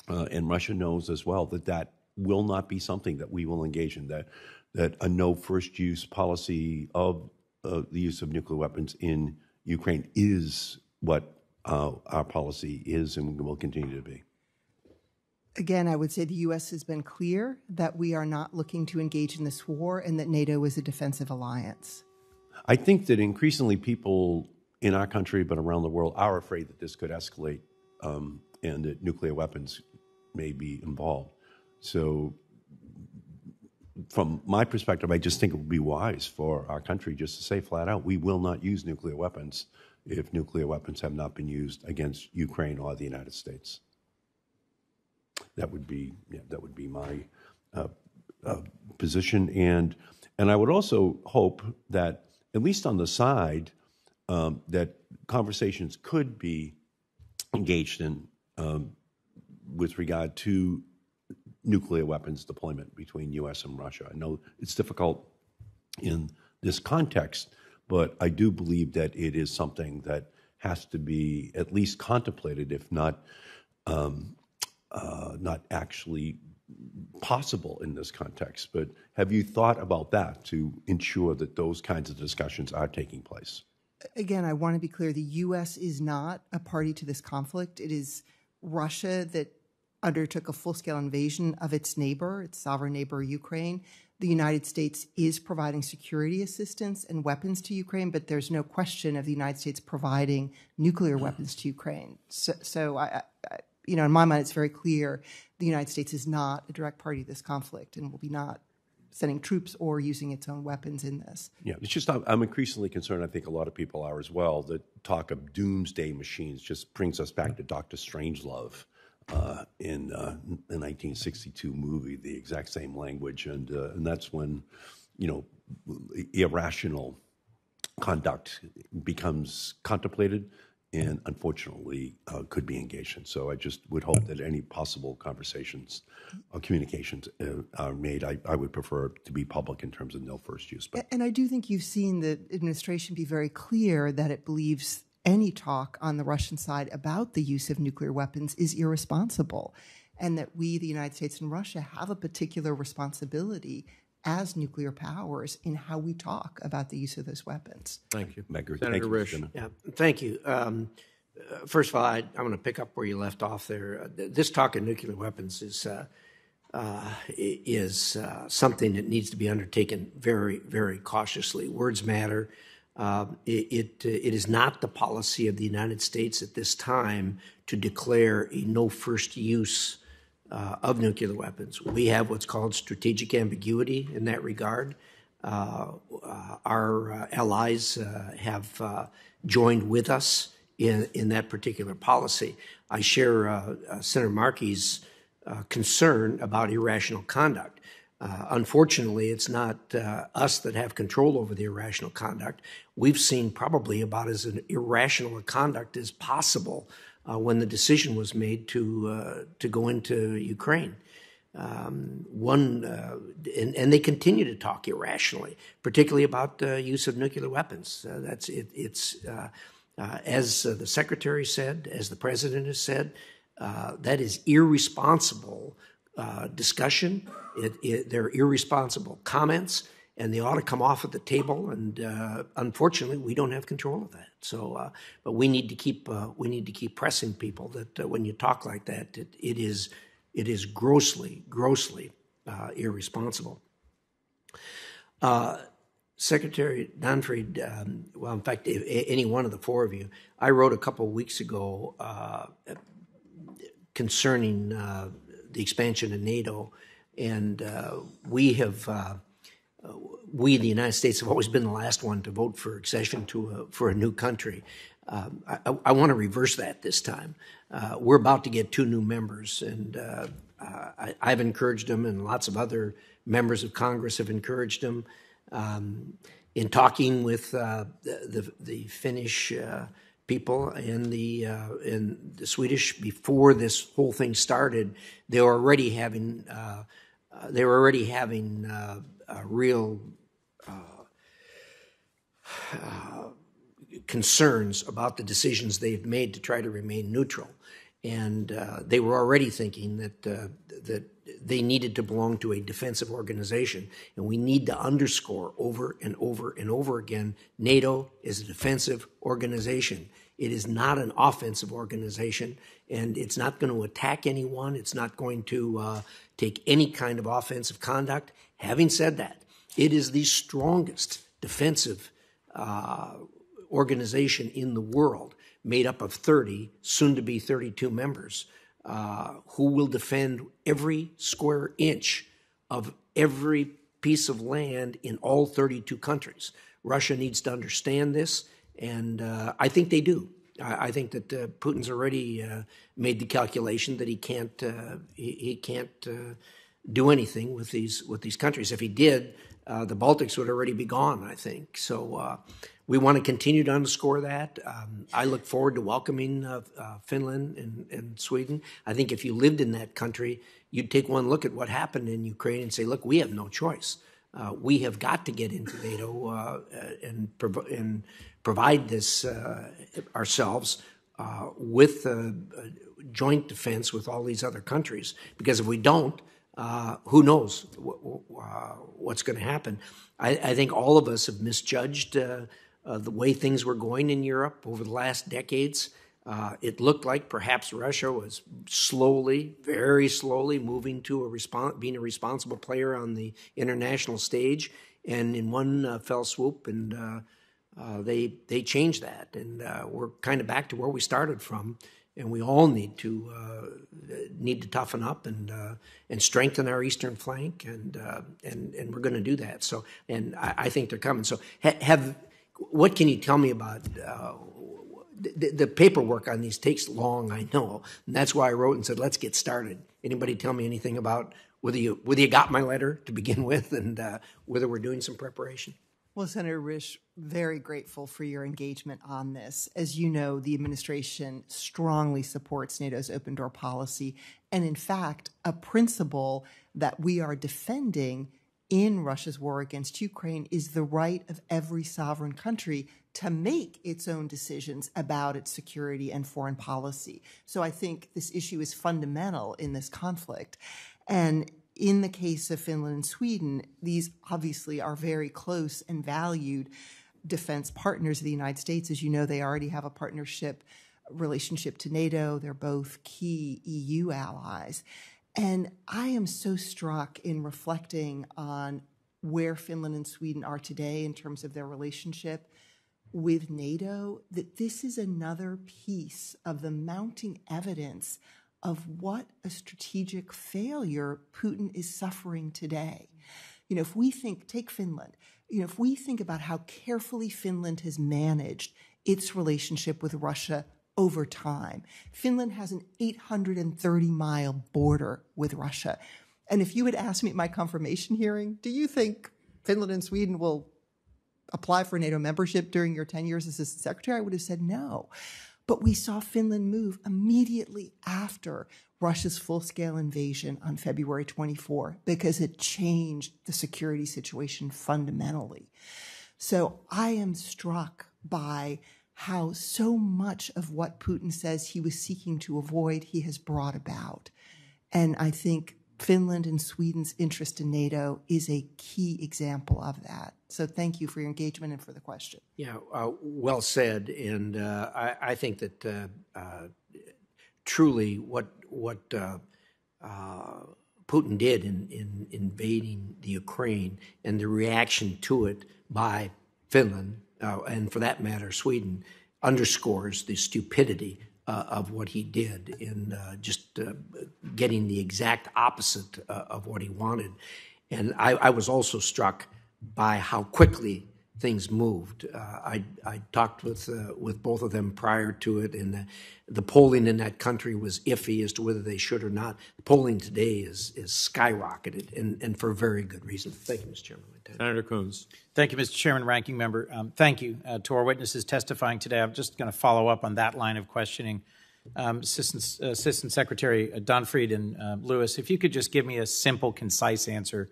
Russia knows as well that will not be something that we will engage in, that a no first use policy of the use of nuclear weapons in Ukraine is what our policy is and will continue to be. Again, I would say the U.S. has been clear that we are not looking to engage in this war and that NATO is a defensive alliance. I think that increasingly people in our country, but around the world, are afraid that this could escalate and that nuclear weapons may be involved. So from my perspective, I just think it would be wise for our country just to say flat out, we will not use nuclear weapons if nuclear weapons have not been used against Ukraine or the United States. That would be my position, and I would also hope that at least on the side that conversations could be engaged in with regard to nuclear weapons deployment between U.S. and Russia. I know it's difficult in this context, but I do believe that it is something that has to be at least contemplated, if not actually possible in this context. But have you thought about that to ensure that those kinds of discussions are taking place? Again, I want to be clear. The U.S. is not a party to this conflict. It is Russia that undertook a full-scale invasion of its neighbor, its sovereign neighbor, Ukraine. The United States is providing security assistance and weapons to Ukraine, but there's no question of the United States providing nuclear weapons to Ukraine. So I in my mind, it's very clear the United States is not a direct party to this conflict and will be not sending troops or using its own weapons in this. Yeah, it's just I'm increasingly concerned, I think a lot of people are as well, that talk of doomsday machines just brings us back to Dr. Strangelove in the 1962 movie, the exact same language. And that's when, irrational conduct becomes contemplated and unfortunately could be engaged in. So I just would hope that any possible conversations or communications are made. I would prefer to be public in terms of no first use. But. And I do think you've seen the administration be very clear that it believes any talk on the Russian side about the use of nuclear weapons is irresponsible, and that we, the United States and Russia, have a particular responsibility as nuclear powers in how we talk about the use of those weapons. Thank you. Senator Risch. Yeah, thank you. First of all, I'm going to pick up where you left off there. This talk of nuclear weapons is something that needs to be undertaken very, very cautiously. Words matter. It is not the policy of the United States at this time to declare a no first use of nuclear weapons. We have what's called strategic ambiguity in that regard. Our allies have joined with us in that particular policy. I share Senator Markey's concern about irrational conduct. Unfortunately, it's not us that have control over the irrational conduct. We've seen probably about as irrational a conduct as possible when the decision was made to go into Ukraine. And they continue to talk irrationally, particularly about the use of nuclear weapons. As the Secretary said, as the President has said, that is irresponsible discussion. They're irresponsible comments, and they ought to come off at the table. And unfortunately, we don't have control of that. So, but we need to keep pressing people that when you talk like that, it is grossly irresponsible. Secretary Donfried, well, in fact, any one of the four of you, I wrote a couple of weeks ago concerning the expansion of NATO. And we, the United States, have always been the last one to vote for accession for a new country. I want to reverse that this time. We're about to get 2 new members, and I've encouraged them, and lots of other members of Congress have encouraged them. In talking with the Finnish people and the Swedish before this whole thing started, they were already having real concerns about the decisions they've made to try to remain neutral, and they were already thinking that they needed to belong to a defensive organization, and we need to underscore over and over and over again, NATO is a defensive organization. It is not an offensive organization, and it's not going to attack anyone. It's not going to take any kind of offensive conduct. Having said that, it is the strongest defensive organization in the world, made up of 30, soon to be 32 members, who will defend every square inch of every piece of land in all 32 countries. Russia needs to understand this, and I think they do. I think that Putin's already made the calculation that he can't do anything with these countries. If he did, the Baltics would already be gone, I think. So we want to continue to underscore that. I look forward to welcoming Finland and Sweden. I think if you lived in that country, you'd take one look at what happened in Ukraine and say, look, we have no choice. We have got to get into NATO and provide this ourselves with joint defense with all these other countries. Because if we don't, who knows what's going to happen. I think all of us have misjudged the way things were going in Europe over the last decades. It looked like perhaps Russia was slowly, very slowly, moving to being a responsible player on the international stage, and in one fell swoop, and they changed that, and we're kind of back to where we started from, and we all need to toughen up and strengthen our eastern flank, and we're going to do that. So, and I think they're coming. So, what can you tell me about? The paperwork on these takes long, I know, and that's why I wrote and said, let's get started. Anybody tell me anything about whether you got my letter to begin with, and whether we're doing some preparation? Well, Senator Risch, very grateful for your engagement on this. As you know, the administration strongly supports NATO's open door policy, and in fact, a principle that we are defending in Russia's war against Ukraine is the right of every sovereign country to make its own decisions about its security and foreign policy. So I think this issue is fundamental in this conflict. And in the case of Finland and Sweden, these obviously are very close and valued defense partners of the United States. As you know, they already have a relationship to NATO. They're both key EU allies. And I am so struck in reflecting on where Finland and Sweden are today in terms of their relationship with NATO, that this is another piece of the mounting evidence of what a strategic failure Putin is suffering today. You know, if we take Finland, if we think about how carefully Finland has managed its relationship with Russia over time, Finland has an 830-mile border with Russia. And if you had asked me at my confirmation hearing, do you think Finland and Sweden will apply for NATO membership during your 10 years as assistant secretary, I would have said no. But we saw Finland move immediately after Russia's full-scale invasion on February 24 because it changed the security situation fundamentally. So I am struck by how so much of what Putin says he was seeking to avoid, he has brought about. And I think Finland and Sweden's interest in NATO is a key example of that. So thank you for your engagement and for the question. Yeah, well said. And I think that truly what Putin did in invading the Ukraine and the reaction to it by Finland, and for that matter, Sweden, underscores the stupidity of what he did in just getting the exact opposite of what he wanted. And I was also struck by how quickly things moved. I talked with both of them prior to it, and the polling in that country was iffy as to whether they should or not. The polling today is skyrocketed, and for very good reason. Thank you, Mr. Chairman. Senator Coons. Thank you, Mr. Chairman, Ranking Member. Thank you to our witnesses testifying today. I'm just going to follow up on that line of questioning. Assistant Secretary Donfried and Lewis, if you could just give me a simple, concise answer.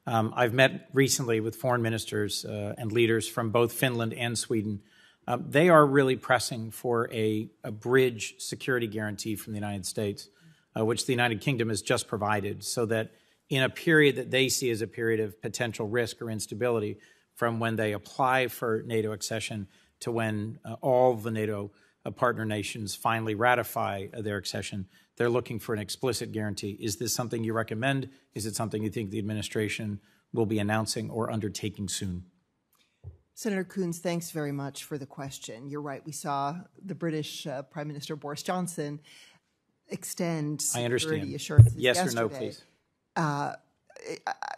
I've met recently with foreign ministers and leaders from both Finland and Sweden. They are really pressing for a bridge security guarantee from the United States, which the United Kingdom has just provided, so that in a period that they see as a period of potential risk or instability, from when they apply for NATO accession to when all the NATO partner nations finally ratify their accession, they're looking for an explicit guarantee. Is this something you recommend? Is it something you think the administration will be announcing or undertaking soon? Senator Coons, thanks very much for the question. You're right. We saw the British Prime Minister Boris Johnson extend security assurances yesterday. Yes or no, please.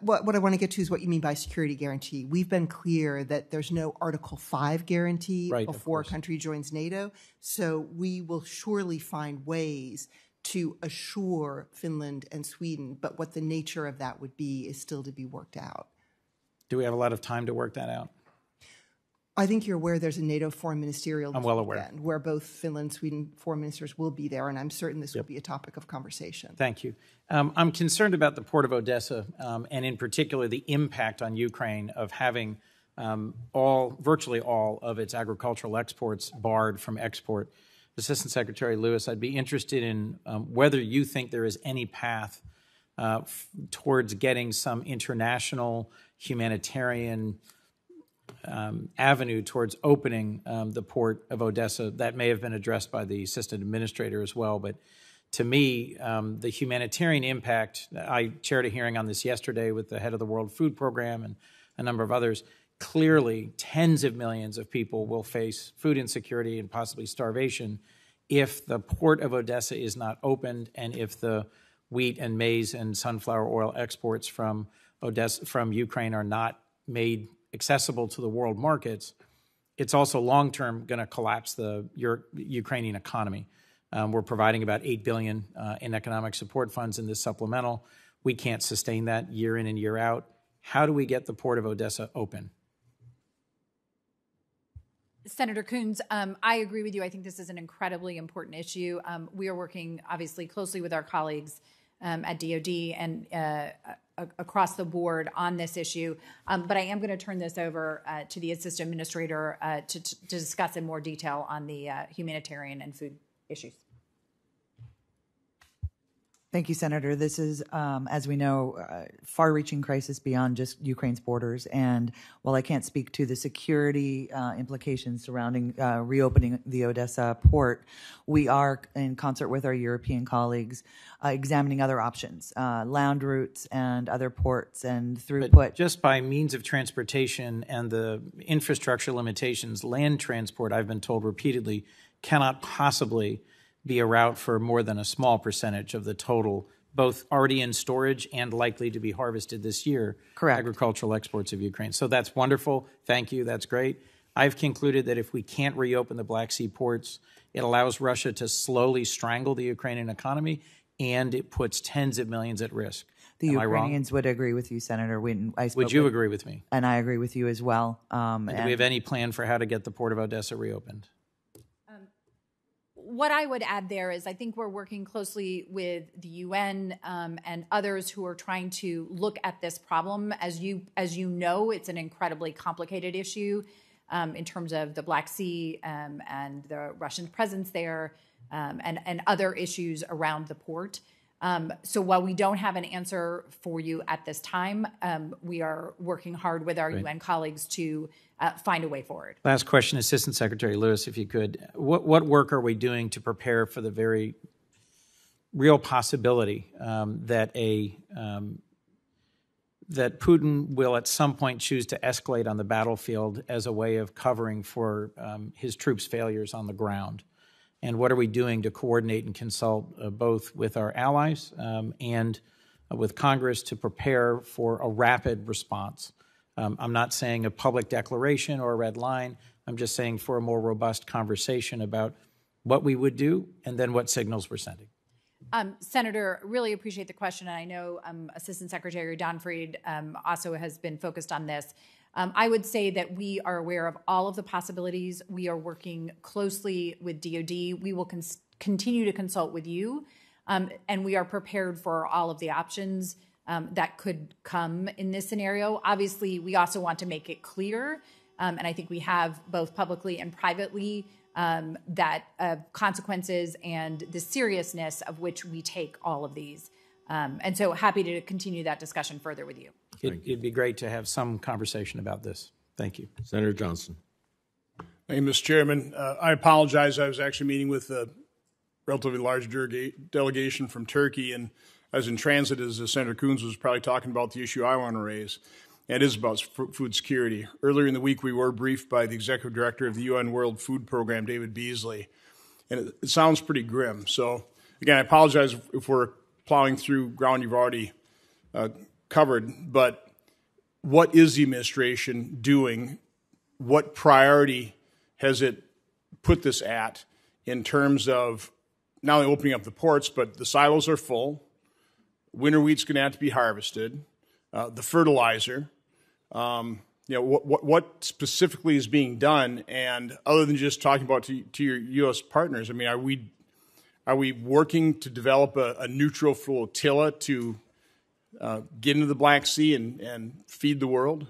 What I want to get to is what you mean by security guarantee. We've been clear that there's no Article 5 guarantee before a country joins NATO, so we will surely find ways to assure Finland and Sweden, but what the nature of that would be is still to be worked out. Do we have a lot of time to work that out? I think you're aware there's a NATO foreign ministerial I'm well aware. Where both Finland and Sweden foreign ministers will be there, and I'm certain this will be a topic of conversation. Thank you. I'm concerned about the port of Odessa, and in particular the impact on Ukraine of having virtually all of its agricultural exports barred from export. Assistant Secretary Lewis, I'd be interested in whether you think there is any path towards getting some international humanitarian avenue towards opening the port of Odessa. That may have been addressed by the assistant administrator as well, but to me, the humanitarian impact, I chaired a hearing on this yesterday with the head of the World Food Program and a number of others. Clearly, tens of millions of people will face food insecurity and possibly starvation if the port of Odessa is not opened and if the wheat and maize and sunflower oil exports from Ukraine are not made accessible to the world markets. It's also long-term going to collapse the Ukrainian economy. We're providing about $8 billion in economic support funds in this supplemental. We can't sustain that year in and year out. How do we get the port of Odessa open? Senator Coons, I agree with you. I think this is an incredibly important issue. We are working, obviously, closely with our colleagues at DOD and across the board on this issue. But I am going to turn this over to the Assistant Administrator to discuss in more detail on the humanitarian and food issues. Thank you, Senator. This is, as we know, a far-reaching crisis beyond just Ukraine's borders. And while I can't speak to the security implications surrounding reopening the Odessa port, we are, in concert with our European colleagues, examining other options, land routes and other ports and throughput. But just by means of transportation and the infrastructure limitations, land transport, I've been told repeatedly, cannot possibly be a route for more than a small percentage of the total, both already in storage and likely to be harvested this year, correct, agricultural exports of Ukraine. So that's wonderful. Thank you. That's great. I've concluded that if we can't reopen the Black Sea ports, it allows Russia to slowly strangle the Ukrainian economy, and it puts tens of millions at risk. The Ukrainians would agree with you, Senator. Would you agree with me? And I agree with you as well. And do we have any plan for how to get the port of Odessa reopened? What I would add there is I think we're working closely with the UN and others who are trying to look at this problem. As you know, it's an incredibly complicated issue in terms of the Black Sea and the Russian presence there and other issues around the port. So while we don't have an answer for you at this time, we are working hard with our UN colleagues to find a way forward. Last question, Assistant Secretary Lewis, if you could. What work are we doing to prepare for the very real possibility that Putin will at some point choose to escalate on the battlefield as a way of covering for his troops' failures on the ground? and what are we doing to coordinate and consult both with our allies and with Congress to prepare for a rapid response. I'm not saying a public declaration or a red line. I'm just saying for a more robust conversation about what we would do and then what signals we're sending. Senator, really appreciate the question. And I know Assistant Secretary Donfried also has been focused on this. I would say that we are aware of all of the possibilities. We are working closely with DoD. We will continue to consult with you, and we are prepared for all of the options that could come in this scenario. Obviously, we also want to make it clear, and I think we have both publicly and privately, that consequences and the seriousness of which we take all of these. And so happy to continue that discussion further with you. It'd be great to have some conversation about this. Thank you. Senator Johnson. Thank you, Mr. Chairman. I apologize. I was actually meeting with a relatively large delegation from Turkey, and I was in transit as Senator Coons was probably talking about the issue I want to raise. And it is about food security. Earlier in the week, we were briefed by the Executive Director of the UN World Food Program, David Beasley, and it sounds pretty grim. So, again, I apologize if we're plowing through ground you've already covered, but what is the administration doing? What priority has it put this at in terms of not only opening up the ports, but the silos are full, winter wheat's going to have to be harvested, the fertilizer, what specifically is being done, and other than just talking about to your U.S. partners, I mean, are we working to develop a neutral flotilla to get into the Black Sea and feed the world?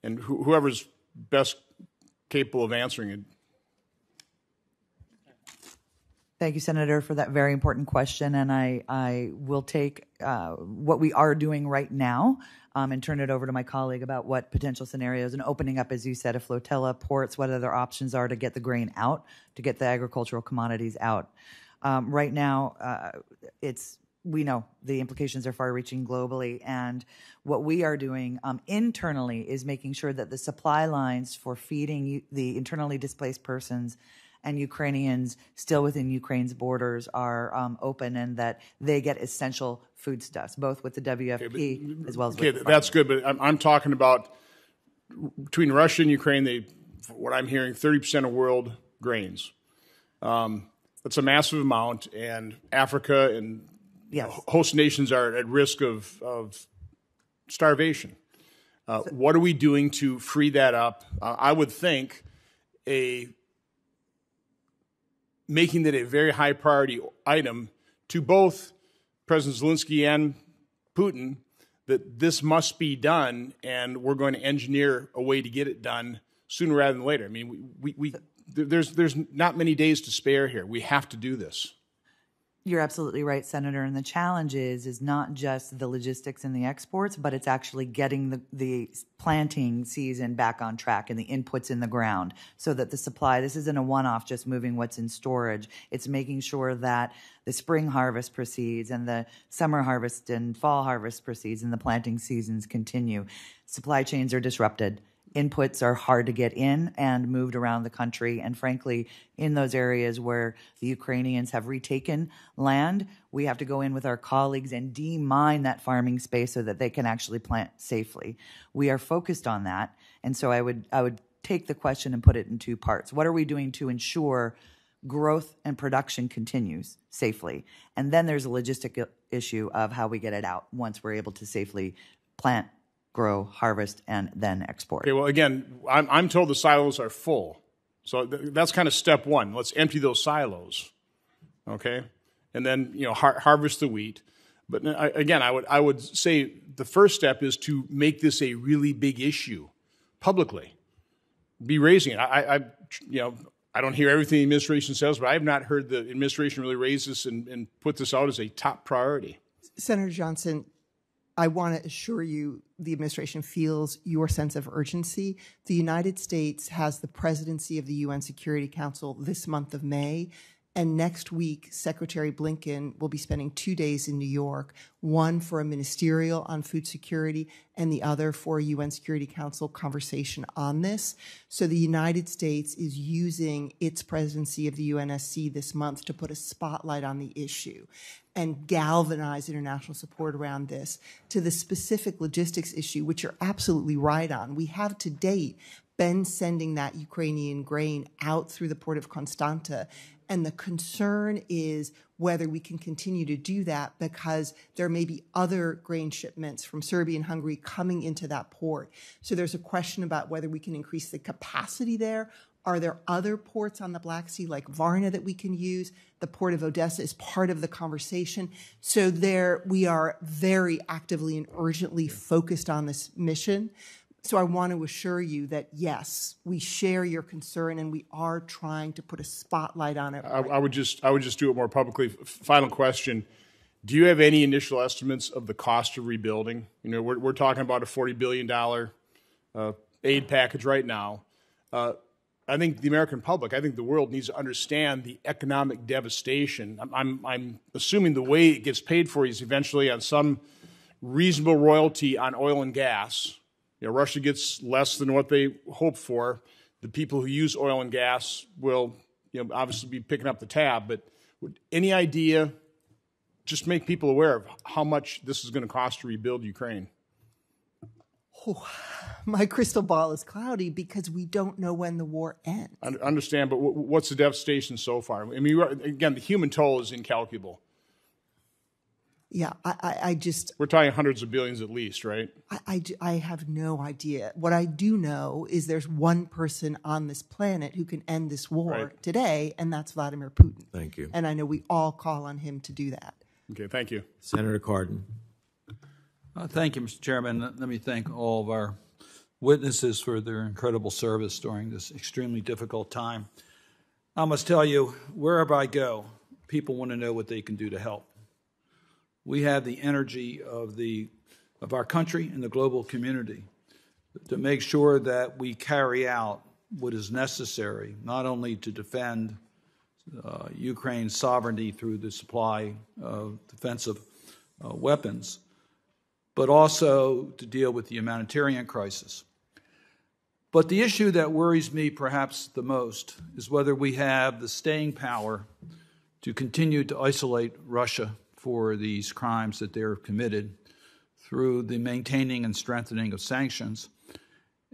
And whoever's best capable of answering it. Thank you, Senator, for that very important question. And I will take what we are doing right now and turn it over to my colleague about what potential scenarios and opening up, as you said, a flotilla, ports, what other options are to get the grain out, to get the agricultural commodities out. Right now, we know the implications are far-reaching globally, and what we are doing internally is making sure that the supply lines for feeding the internally displaced persons and Ukrainians still within Ukraine's borders are open, and that they get essential foodstuffs, both with the WFP as well as with the that's good, but I'm talking about between Russia and Ukraine, what I'm hearing, 30% of world grains. That's a massive amount, and Africa and host nations are at risk of starvation. What are we doing to free that up? I would think making that a very high priority item to both President Zelensky and Putin, that this must be done, and we're going to engineer a way to get it done sooner rather than later. I mean, there's not many days to spare here. We have to do this. You're absolutely right, Senator. And the challenge is not just the logistics and the exports, but it's actually getting the planting season back on track and the inputs in the ground so that the supply, this isn't a one-off just moving what's in storage. It's making sure that the spring harvest proceeds and the summer harvest and fall harvest proceeds and the planting seasons continue. Supply chains are disrupted. Inputs are hard to get in and moved around the country. And frankly, in those areas where the Ukrainians have retaken land, we have to go in with our colleagues and demine that farming space so that they can actually plant safely. We are focused on that. And so I would take the question and put it in two parts. What are we doing to ensure growth and production continues safely? And then there's a logistic issue of how we get it out once we're able to safely plant, grow, harvest, and then export. Okay, well, again, I'm told the silos are full. So that's kind of step one. Let's empty those silos, okay? And then, harvest the wheat. But again, I would say the first step is to make this a really big issue publicly. Be raising it. I don't hear everything the administration says, but I have not heard the administration really raise this and put this out as a top priority. Senator Johnson, I want to assure you the administration feels your sense of urgency. The United States has the presidency of the UN Security Council this month of May, And next week, Secretary Blinken will be spending 2 days in New York, one for a ministerial on food security and the other for a UN Security Council conversation on this. So the United States is using its presidency of the UNSC this month to put a spotlight on the issue and galvanize international support around this. To the specific logistics issue, which you're absolutely right on, we have to date been sending that Ukrainian grain out through the port of Constanta. And the concern is whether we can continue to do that because there may be other grain shipments from Serbia and Hungary coming into that port. So there's a question about whether we can increase the capacity there. Are there other ports on the Black Sea like Varna that we can use? The port of Odessa is part of the conversation. So there we are very actively and urgently focused on this mission. So I want to assure you that, yes, we share your concern and we are trying to put a spotlight on it. I would just do it more publicly. Final question. Do you have any initial estimates of the cost of rebuilding? You know, we're talking about a $40 billion aid package right now. I think the American public, I think the world needs to understand the economic devastation. I'm assuming the way it gets paid for is eventually on some reasonable royalty on oil and gas. You know, Russia gets less than what they hope for. The people who use oil and gas will, obviously be picking up the tab. But any idea, just make people aware of how much this is going to cost to rebuild Ukraine? Oh, my crystal ball is cloudy because we don't know when the war ends. I understand, but what's the devastation so far? I mean, again, the human toll is incalculable. Yeah, I just... We're talking hundreds of billions at least, right? I have no idea. What I do know is there's one person on this planet who can end this war today, and that's Vladimir Putin. Thank you. And I know we all call on him to do that. Okay, thank you. Senator Cardin. Thank you, Mr. Chairman. Let me thank all of our witnesses for their incredible service during this extremely difficult time. I must tell you, wherever I go, people want to know what they can do to help. We have the energy of our country and the global community to make sure that we carry out what is necessary, not only to defend Ukraine's sovereignty through the supply of defensive weapons, but also to deal with the humanitarian crisis. But the issue that worries me perhaps the most is whether we have the staying power to continue to isolate Russia for these crimes that they're committed through the maintaining and strengthening of sanctions,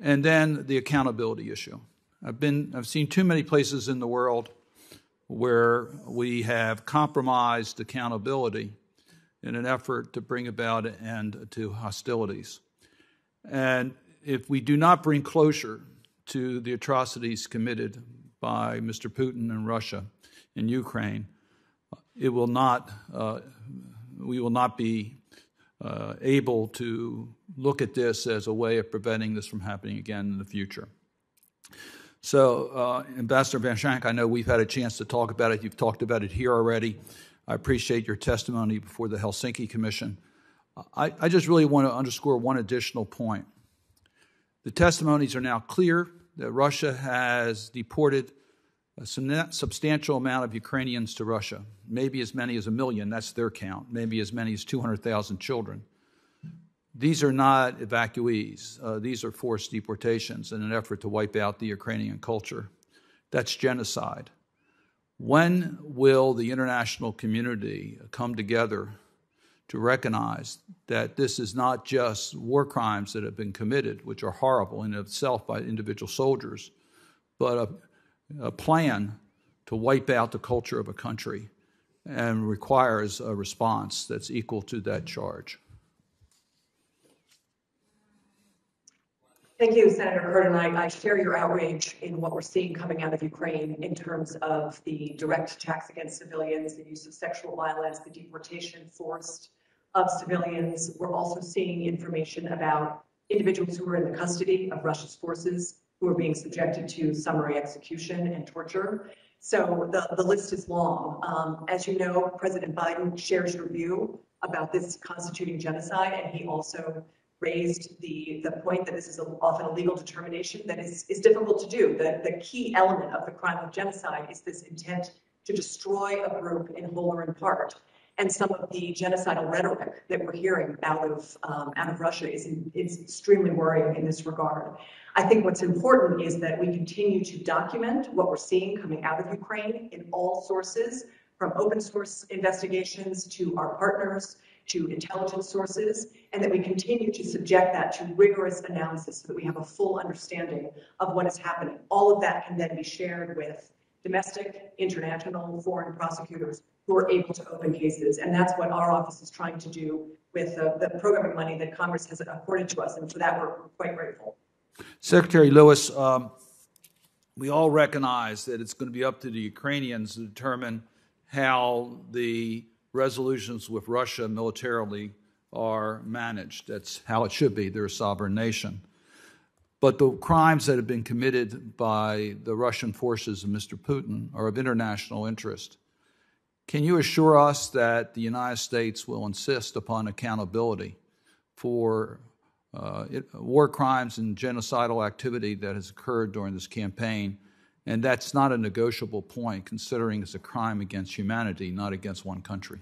and then the accountability issue. I've seen too many places in the world where we have compromised accountability in an effort to bring about an end to hostilities. And if we do not bring closure to the atrocities committed by Mr. Putin and Russia in Ukraine, we will not be able to look at this as a way of preventing this from happening again in the future. So, Ambassador Van Schank, I know we've had a chance to talk about it. You've talked about it here already. I appreciate your testimony before the Helsinki Commission. I just really want to underscore one additional point. The testimonies are now clear that Russia has deported a substantial amount of Ukrainians to Russia, maybe as many as 1 million, that's their count, maybe as many as 200,000 children. These are not evacuees. These are forced deportations in an effort to wipe out the Ukrainian culture. That's genocide. When will the international community come together to recognize that this is not just war crimes that have been committed, which are horrible in itself by individual soldiers, but a plan to wipe out the culture of a country and requires a response that's equal to that charge? Thank you, Senator Cardin. I share your outrage in what we're seeing coming out of Ukraine in terms of the direct attacks against civilians, the use of sexual violence, the deportation forced of civilians. We're also seeing information about individuals who are in the custody of Russia's forces who are being subjected to summary execution and torture. So the list is long. As you know, President Biden shares your view about this constituting genocide, and he also raised the point that this is often a legal determination that is difficult to do. The key element of the crime of genocide is this intent to destroy a group in whole or in part. And some of the genocidal rhetoric that we're hearing out of Russia is extremely worrying in this regard. I think what's important is that we continue to document what we're seeing coming out of Ukraine in all sources, from open source investigations to our partners, to intelligence sources, and that we continue to subject that to rigorous analysis so that we have a full understanding of what is happening. All of that can then be shared with domestic, international, foreign prosecutors who are able to open cases. And that's what our office is trying to do with the programming money that Congress has accorded to us. And for that, we're quite grateful. Secretary Lewis, we all recognize that it's going to be up to the Ukrainians to determine how the resolutions with Russia militarily are managed. That's how it should be. They're a sovereign nation. But the crimes that have been committed by the Russian forces of Mr. Putin are of international interest. Can you assure us that the United States will insist upon accountability for war crimes and genocidal activity that has occurred during this campaign? And that's not a negotiable point, considering it's a crime against humanity, not against one country.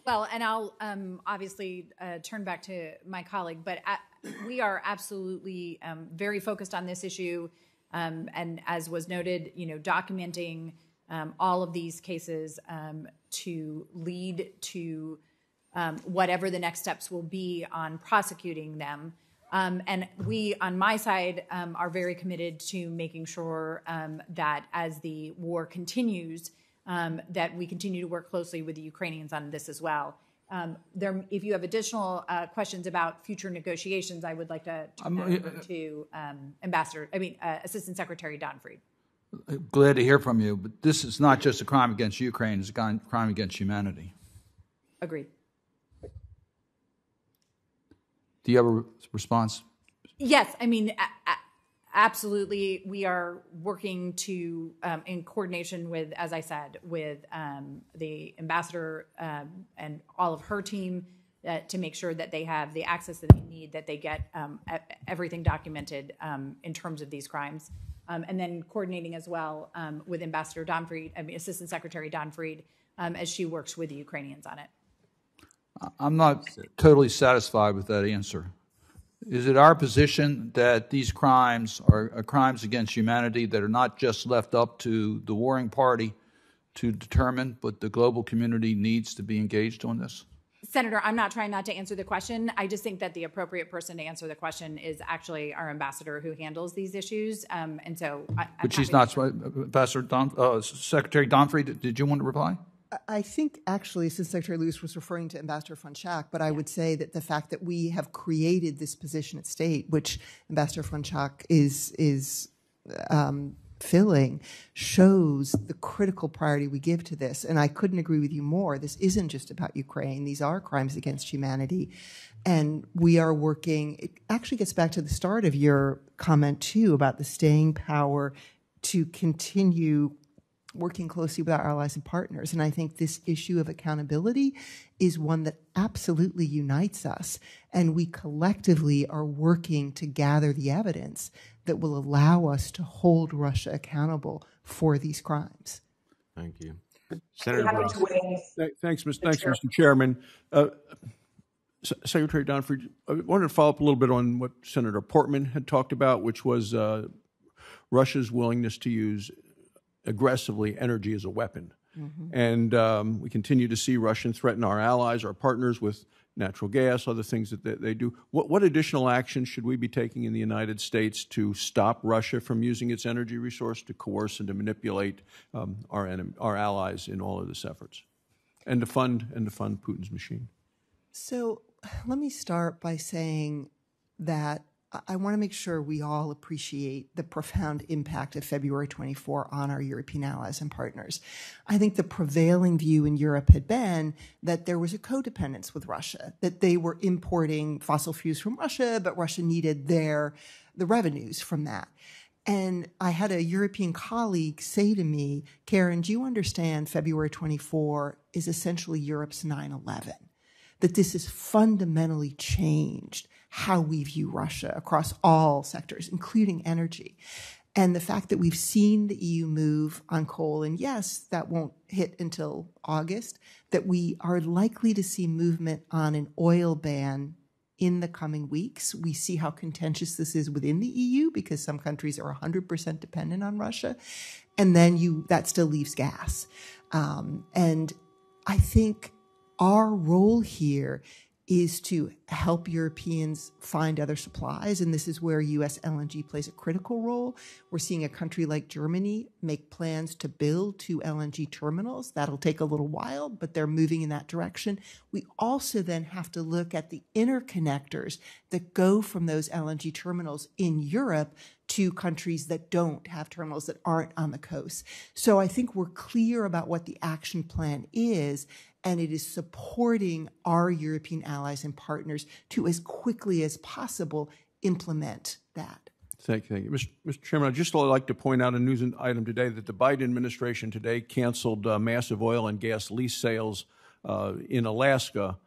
Well, and I'll obviously turn back to my colleague, but we are absolutely very focused on this issue, and as was noted, documenting all of these cases to lead to whatever the next steps will be on prosecuting them. And we, on my side, are very committed to making sure that as the war continues, that we continue to work closely with the Ukrainians on this as well. If you have additional questions about future negotiations, I would like to turn over to Assistant Secretary Don Fried. Glad to hear from you, but this is not just a crime against Ukraine, it's a crime against humanity. Agreed. Do you have a response? Yes, absolutely. We are working to, in coordination with, as I said, with the ambassador and all of her team to make sure that they have the access that they need, that they get everything documented in terms of these crimes. And then coordinating as well with Ambassador Don Fried, Assistant Secretary Don Fried, as she works with the Ukrainians on it. I'm not totally satisfied with that answer. Is it our position that these crimes are crimes against humanity that are not just left up to the warring party to determine, but the global community needs to be engaged on this? Senator, I'm not trying not to answer the question. I just think that the appropriate person to answer the question is actually our ambassador who handles these issues. And so, but she's not. Ambassador Secretary Don Fried, did you want to reply? I think actually, since Secretary Lewis was referring to Ambassador Fronczak, but I would say that the fact that we have created this position at State, which Ambassador Fronczak is filling, shows the critical priority we give to this. And I couldn't agree with you more. This isn't just about Ukraine. These are crimes against humanity. And we are working, it actually gets back to the start of your comment too about the staying power to continue working closely with our allies and partners. And I think this issue of accountability is one that absolutely unites us. And we collectively are working to gather the evidence that will allow us to hold Russia accountable for these crimes. Thank you. Senator Ross. Thanks, Mr. Chairman. Secretary Don Fried, I wanted to follow up a little bit on what Senator Portman had talked about, which was Russia's willingness to use aggressively energy as a weapon. Mm-hmm. And we continue to see Russia threaten our allies, our partners with natural gas, other things that they do. What additional action should we be taking in the United States to stop Russia from using its energy resource to coerce and to manipulate our allies in all of this efforts, and to fund Putin's machine? So let me start by saying that I want to make sure we all appreciate the profound impact of February 24 on our European allies and partners. I think the prevailing view in Europe had been that there was a codependence with Russia, that they were importing fossil fuels from Russia, but Russia needed the revenues from that. And I had a European colleague say to me, Karen, do you understand February 24 is essentially Europe's 9/11? That this has fundamentally changed how we view Russia across all sectors, including energy. And the fact that we've seen the EU move on coal, and yes, that won't hit until August, that we are likely to see movement on an oil ban in the coming weeks. We see how contentious this is within the EU because some countries are 100% dependent on Russia. And then that still leaves gas. And I think our role here is to help Europeans find other supplies, and this is where U.S. LNG plays a critical role. We're seeing a country like Germany make plans to build 2 LNG terminals. That'll take a little while, but they're moving in that direction. We also then have to look at the interconnectors that go from those LNG terminals in Europe to countries that don't have terminals, that aren't on the coast. So I think we're clear about what the action plan is, and it is supporting our European allies and partners to, as quickly as possible, implement that. Thank you. Mr. Chairman, I'd just like to point out a news item today that the Biden administration today canceled massive oil and gas lease sales in Alaska,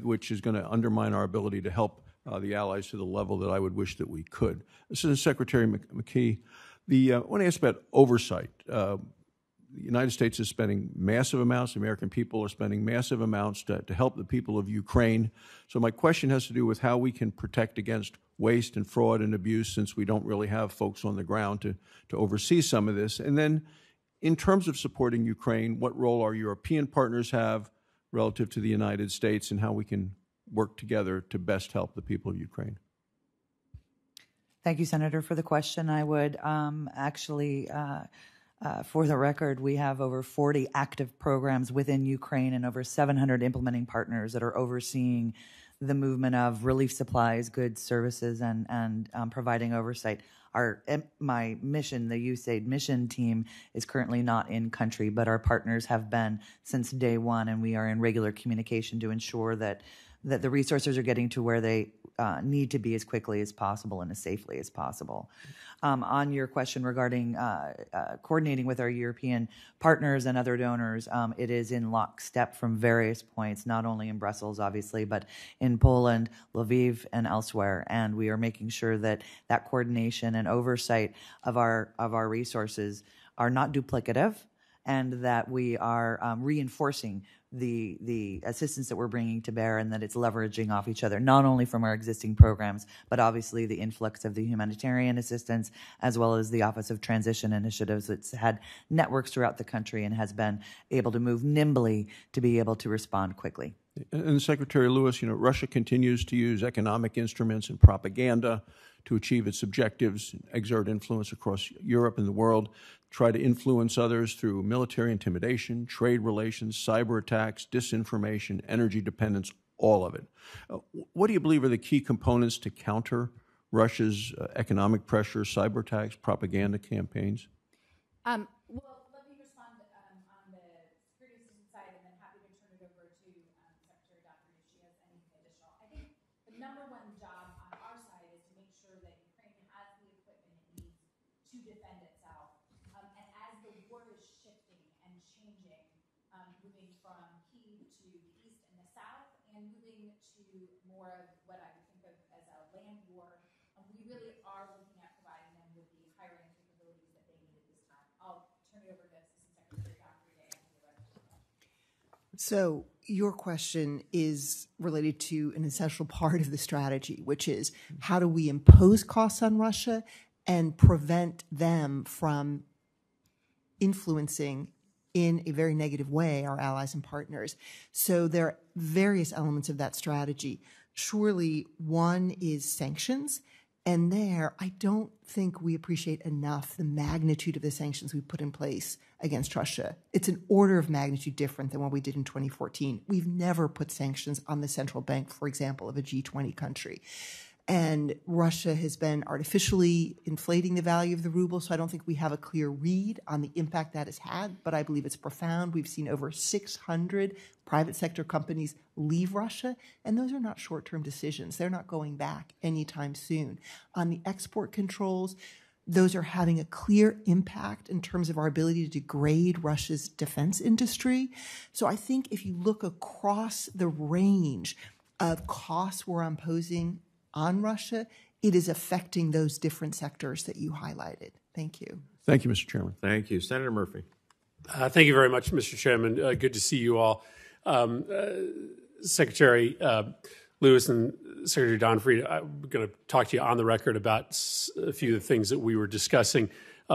which is going to undermine our ability to help the allies to the level that I would wish that we could. Assistant Secretary McKee, I want to ask about oversight. The United States is spending massive amounts. The American people are spending massive amounts to help the people of Ukraine. So my question has to do with how we can protect against waste and fraud and abuse, since we don't really have folks on the ground to oversee some of this. And then in terms of supporting Ukraine, what role our European partners have relative to the United States, and how we can work together to best help the people of Ukraine? Thank you, Senator, for the question. I would for the record, we have over 40 active programs within Ukraine and over 700 implementing partners that are overseeing the movement of relief supplies, goods, services, and providing oversight. My mission, the USAID mission team, is currently not in country, but our partners have been since day one, and we are in regular communication to ensure that the resources are getting to where they need to be as quickly as possible and as safely as possible. On your question regarding coordinating with our European partners and other donors, it is in lockstep from various points, not only in Brussels, obviously, but in Poland, Lviv, and elsewhere. And we are making sure that coordination and oversight of our resources are not duplicative, and that we are reinforcing the assistance that we're bringing to bear, and that it's leveraging off each other, not only from our existing programs, but obviously the influx of the humanitarian assistance, as well as the Office of Transition Initiatives that's had networks throughout the country and has been able to move nimbly to be able to respond quickly. And Secretary Lewis, Russia continues to use economic instruments and propaganda to achieve its objectives, exert influence across Europe and the world, try to influence others through military intimidation, trade relations, cyber attacks, disinformation, energy dependence, all of it. What do you believe are the key components to counter Russia's economic pressure, cyber attacks, propaganda campaigns? Well, let me respond on the security assistance side, and then happy to turn it over to Secretary Dockery if she has anything additional. I think the number one job on our side is to make sure that Ukraine has the equipment it needs to defend itself. And as the war is shifting and changing, moving from Kyiv to the east and the south, and moving to more of what I would think of as a land war, we really are looking at providing them with the hiring capabilities that they need at this time. I'll turn it over to Assistant Secretary Dockery to answer the rest of the question. So your question is related to an essential part of the strategy, which is how do we impose costs on Russia and prevent them from influencing in a very negative way our allies and partners. So there are various elements of that strategy. Surely one is sanctions. And there, I don't think we appreciate enough the magnitude of the sanctions we put in place against Russia. It's an order of magnitude different than what we did in 2014. We've never put sanctions on the central bank, for example, of a G20 country. And Russia has been artificially inflating the value of the ruble, so I don't think we have a clear read on the impact that has had, but I believe it's profound. We've seen over 600 private sector companies leave Russia, and those are not short-term decisions. They're not going back anytime soon. On the export controls, those are having a clear impact in terms of our ability to degrade Russia's defense industry. So I think if you look across the range of costs we're imposing on Russia, it is affecting those different sectors that you highlighted. Thank you. Thank you, Mr. Chairman. Thank you. Senator Murphy. Thank you very much, Mr. Chairman. Good to see you all. Secretary Lewis and Secretary Donfried, I'm going to talk to you on the record about a few of the things that we were discussing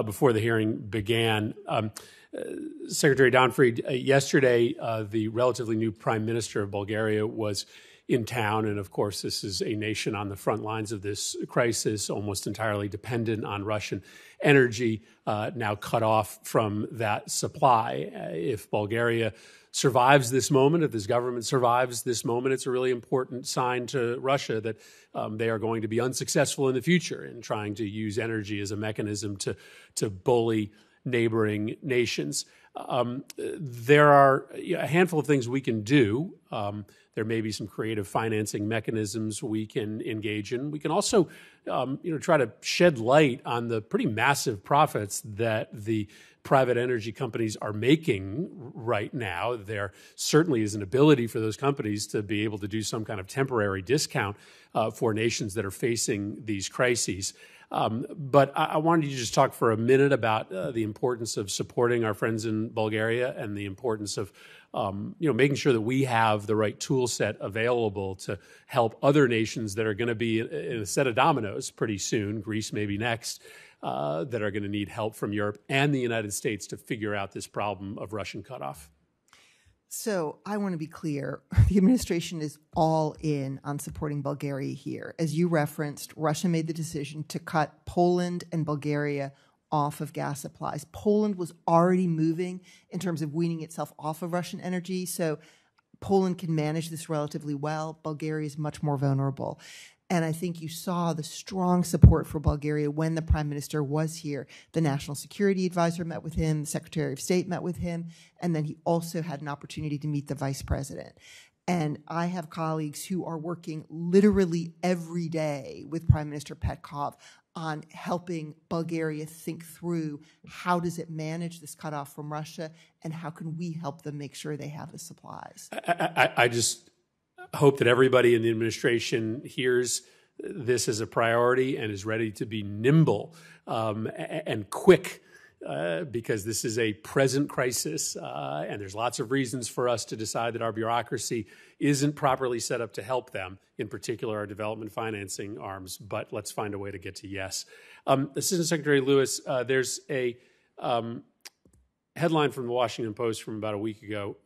before the hearing began. Secretary Donfried, yesterday, the relatively new Prime Minister of Bulgaria was in town, and of course, this is a nation on the front lines of this crisis, almost entirely dependent on Russian energy, now cut off from that supply. If Bulgaria survives this moment, if this government survives this moment, it's a really important sign to Russia that they are going to be unsuccessful in the future in trying to use energy as a mechanism to bully neighboring nations. There are a handful of things we can do. There may be some creative financing mechanisms we can engage in. We can also, try to shed light on the pretty massive profits that the private energy companies are making right now. There certainly is an ability for those companies to be able to do some kind of temporary discount for nations that are facing these crises. But I wanted you to just talk for a minute about the importance of supporting our friends in Bulgaria and the importance of making sure that we have the right tool set available to help other nations that are going to be in a set of dominoes pretty soon, Greece maybe next, that are going to need help from Europe and the United States to figure out this problem of Russian cutoff. So I want to be clear. The administration is all in on supporting Bulgaria here. As you referenced, Russia made the decision to cut Poland and Bulgaria off of gas supplies. Poland was already moving in terms of weaning itself off of Russian energy, so Poland can manage this relatively well. Bulgaria is much more vulnerable. And I think you saw the strong support for Bulgaria when the Prime Minister was here. The National Security Advisor met with him, the Secretary of State met with him, and then he also had an opportunity to meet the Vice President. And I have colleagues who are working literally every day with Prime Minister Petkov on helping Bulgaria think through how does it manage this cutoff from Russia and how can we help them make sure they have the supplies. I just hope that everybody in the administration hears this as a priority and is ready to be nimble and quick because this is a present crisis and there's lots of reasons for us to decide that our bureaucracy isn't properly set up to help them, in particular our development financing arms, but let's find a way to get to yes. Assistant Secretary Lewis, there's a headline from the Washington Post from about a week ago,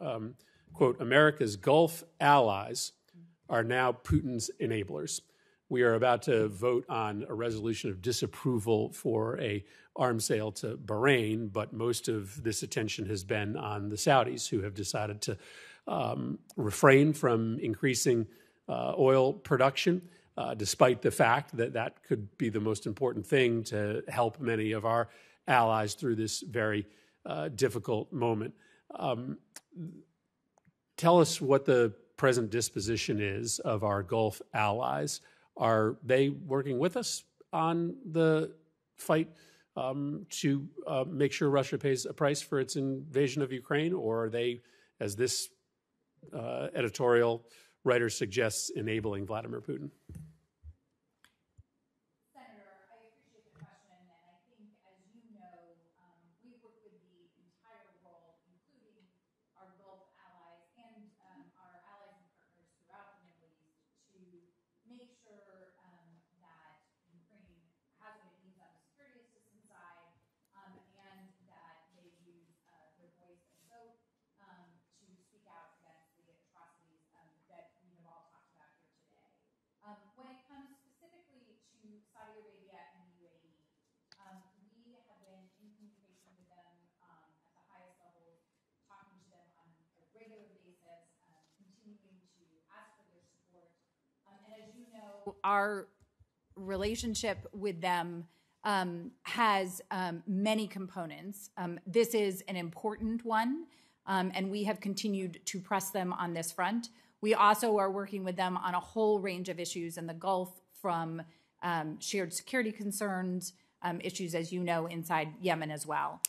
quote, America's Gulf allies are now Putin's enablers. We are about to vote on a resolution of disapproval for a arms sale to Bahrain, but most of this attention has been on the Saudis, who have decided to refrain from increasing oil production, despite the fact that that could be the most important thing to help many of our allies through this very difficult moment. Tell us what the present disposition is of our Gulf allies. Are they working with us on the fight to make sure Russia pays a price for its invasion of Ukraine, or are they, as this editorial writer suggests, enabling Vladimir Putin? When it comes specifically to Saudi Arabia and UAE, we have been in communication with them at the highest levels, talking to them on a regular basis, continuing to ask for their support. And as you know, our relationship with them has many components. This is an important one, and we have continued to press them on this front. We also are working with them on a whole range of issues in the Gulf, from shared security concerns, issues, as you know, inside Yemen as well.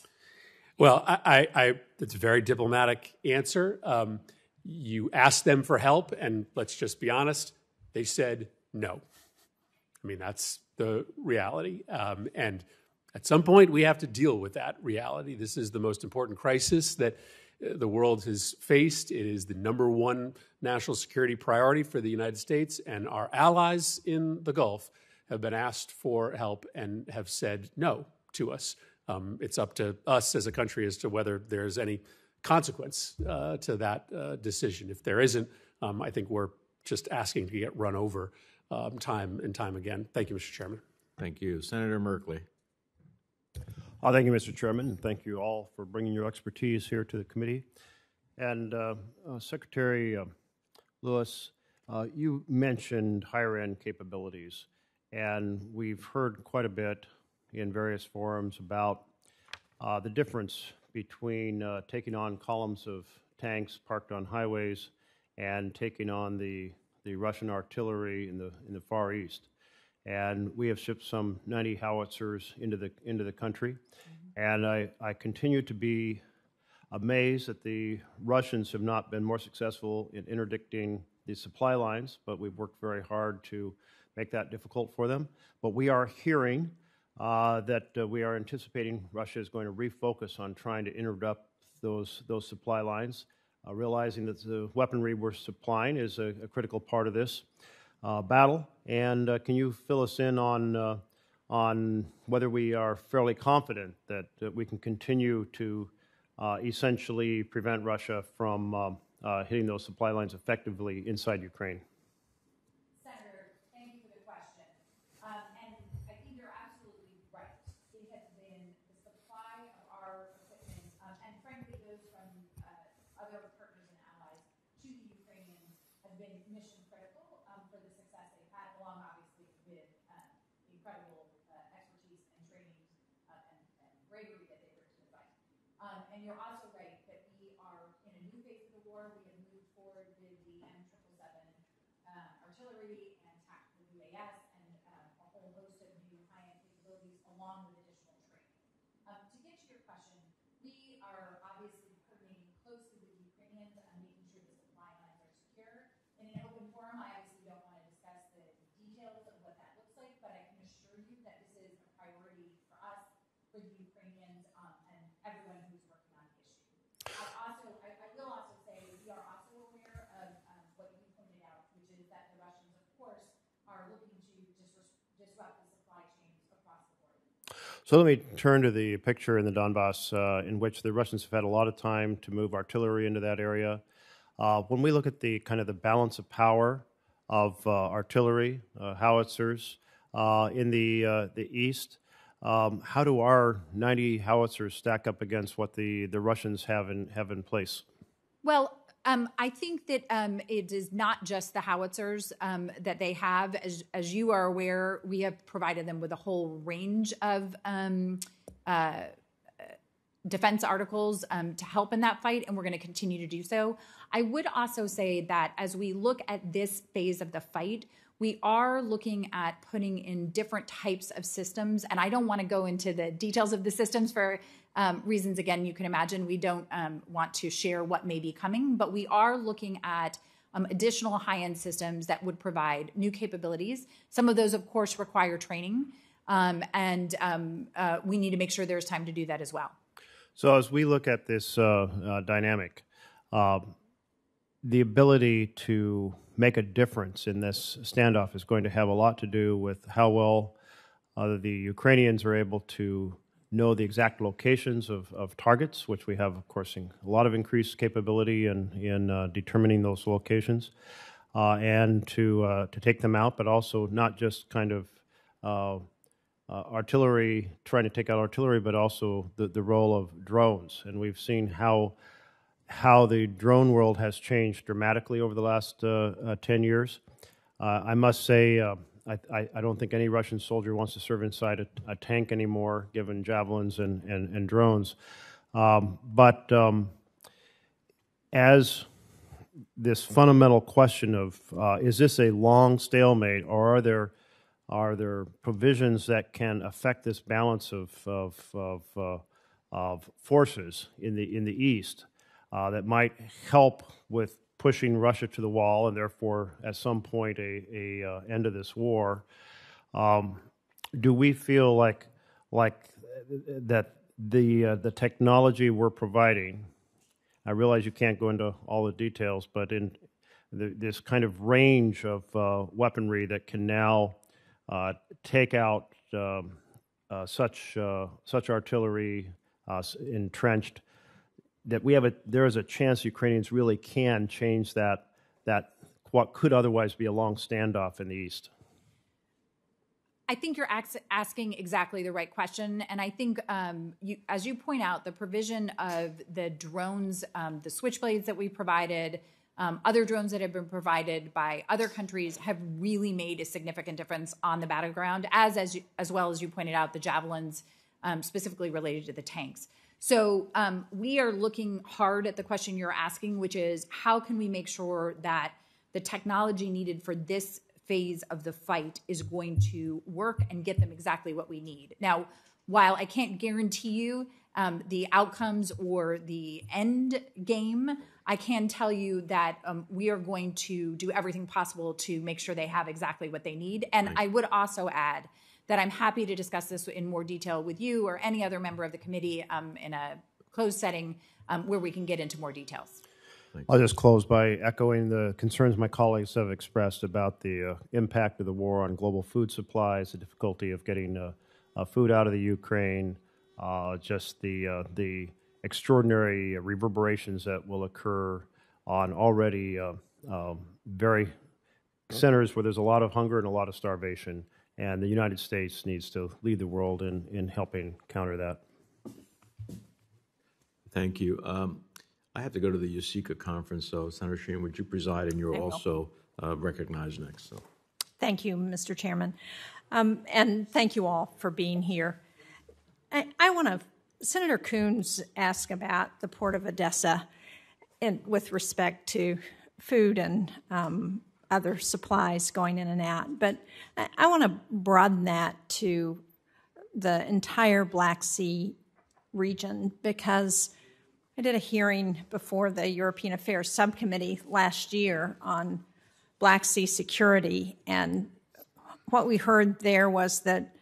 Well, it's a very diplomatic answer. You asked them for help, and let's just be honest, they said no. I mean, that's the reality. And at some point, we have to deal with that reality. This is the most important crisis that the world has faced. It is the number one national security priority for the United States, and our allies in the Gulf have been asked for help and have said no to us. It's up to us as a country as to whether there's any consequence to that decision. If there isn't, I think we're just asking to get run over time and time again. Thank you, Mr. Chairman. Thank you. Senator Merkley. Thank you, Mr. Chairman, and thank you all for bringing your expertise here to the committee. And Secretary Lewis, you mentioned higher-end capabilities, and we've heard quite a bit in various forums about the difference between taking on columns of tanks parked on highways and taking on the Russian artillery in the Far East. And we have shipped some 90 howitzers into the country. And I continue to be amazed that the Russians have not been more successful in interdicting the supply lines, but we've worked very hard to make that difficult for them. But we are hearing that we are anticipating Russia is going to refocus on trying to interrupt those supply lines, realizing that the weaponry we're supplying is a critical part of this battle. And can you fill us in on whether we are fairly confident that we can continue to essentially prevent Russia from hitting those supply lines effectively inside Ukraine? Senator, thank you for the question. And I think you're absolutely right. It has been the supply of our equipment, and frankly those from other partners and allies to the Ukrainians has been mission critical for the success they've had, along obviously with incredible expertise and training and bravery that they bring to the fight. And you're also right that we are in a new phase of the war. We have moved forward with the M777 artillery and tactical UAS and a whole host of new high-end capabilities along with additional training. To get to your question, we are obviously coordinating closely with the Ukrainians and making sure the supply lines are secure. In an open forum, I obviously don't want to discuss the details of what that looks like, but I can assure you that this is a priority for us, for the Ukrainians, and everyone who's working on the issue. I will also say we are also aware of what you pointed out, which is that the Russians, of course, are looking to disrupt the supply chains across the board. So let me turn to the picture in the Donbass in which the Russians have had a lot of time to move artillery into that area. When we look at the kind of the balance of power of artillery, howitzers in the east, how do our 90 howitzers stack up against what the Russians have in place? Well, I think that it is not just the howitzers that they have. As you are aware, we have provided them with a whole range of defense articles to help in that fight, and we're going to continue to do so. I would also say that as we look at this phase of the fight, we are looking at putting in different types of systems, and I don't want to go into the details of the systems for reasons, again, you can imagine we don't want to share what may be coming, but we are looking at additional high-end systems that would provide new capabilities. Some of those, of course, require training, and we need to make sure there's time to do that as well. So as we look at this dynamic, the ability to make a difference in this standoff is going to have a lot to do with how well the Ukrainians are able to know the exact locations of targets, which we have, of course, a lot of increased capability in determining those locations, and to take them out, but also not just kind of artillery, trying to take out artillery, but also the role of drones. And we've seen how the drone world has changed dramatically over the last 10 years. I must say, I don't think any Russian soldier wants to serve inside a tank anymore, given javelins and drones. But as this fundamental question of is this a long stalemate, or are there provisions that can affect this balance of forces in the east that might help with pushing Russia to the wall and therefore at some point a end of this war? Do we feel like that the technology we're providing, I realize you can't go into all the details, but in this kind of range of weaponry that can now take out such artillery entrenched, that there is a chance Ukrainians really can change that what could otherwise be a long standoff in the east? I think you're asking exactly the right question. And I think, as you point out, the provision of the drones, the Switchblades that we provided, other drones that have been provided by other countries have really made a significant difference on the battleground, as well as you pointed out, the Javelins specifically related to the tanks. So we are looking hard at the question you're asking, which is how can we make sure that the technology needed for this phase of the fight is going to work and get them exactly what we need. Now, while I can't guarantee you the outcomes or the end game, I can tell you that we are going to do everything possible to make sure they have exactly what they need. And I would also add that I'm happy to discuss this in more detail with you or any other member of the committee in a closed setting where we can get into more details. I'll just close by echoing the concerns my colleagues have expressed about the impact of the war on global food supplies, the difficulty of getting food out of the Ukraine, just the extraordinary reverberations that will occur on already very centers where there's a lot of hunger and a lot of starvation. And the United States needs to lead the world in helping counter that. Thank you. I have to go to the USICA conference, so Senator Sheen, would you preside? And you're also recognized next. So. Thank you, Mr. Chairman. And thank you all for being here. I want to, Senator Coons asked about the Port of Odessa with respect to food and other supplies going in and out. But I want to broaden that to the entire Black Sea region because I did a hearing before the European Affairs Subcommittee last year on Black Sea security, and what we heard there was that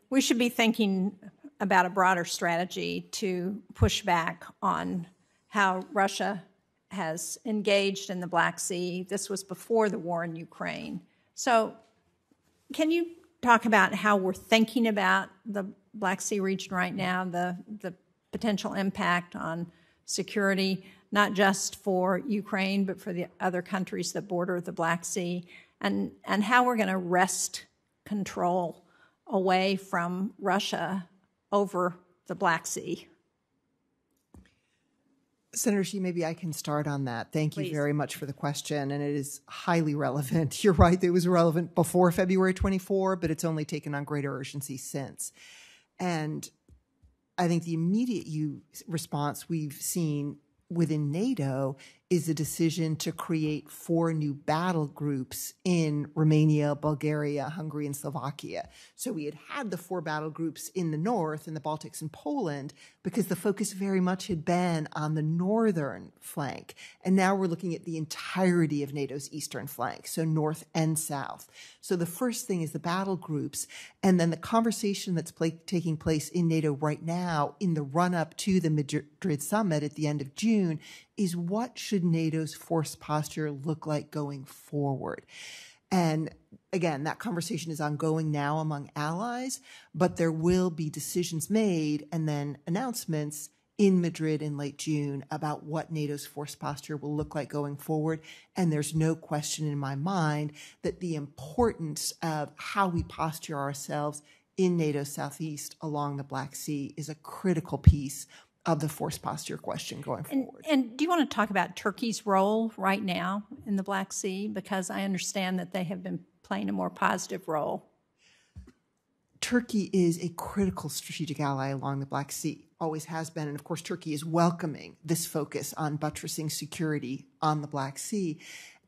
we should be thinking about a broader strategy to push back on how Russia has engaged in the Black Sea. This was before the war in Ukraine. So can you talk about how we're thinking about the Black Sea region right now, the potential impact on security, not just for Ukraine, but for the other countries that border the Black Sea, and how we're going to wrest control away from Russia over the Black Sea? Senator Sheen, maybe I can start on that. Thank you Please. very much for the question, and it is highly relevant. You're right, it was relevant before February 24, but it's only taken on greater urgency since. And I think the immediate response we've seen within NATO is a decision to create 4 new battle groups in Romania, Bulgaria, Hungary, and Slovakia. So we had the 4 battle groups in the north, in the Baltics and Poland, because the focus very much had been on the northern flank. And now we're looking at the entirety of NATO's eastern flank, so north and south. So the first thing is the battle groups, and then the conversation that's taking place in NATO right now in the run-up to the Madrid summit at the end of June is what should NATO's force posture look like going forward? And again, that conversation is ongoing now among allies, but there will be decisions made and then announcements in Madrid in late June about what NATO's force posture will look like going forward. And there's no question in my mind that the importance of how we posture ourselves in NATO's southeast along the Black Sea is a critical piece of the force posture question going forward. And do you want to talk about Turkey's role right now in the Black Sea? Because I understand that they have been playing a more positive role. Turkey is a critical strategic ally along the Black Sea, always has been. And of course, Turkey is welcoming this focus on buttressing security on the Black Sea.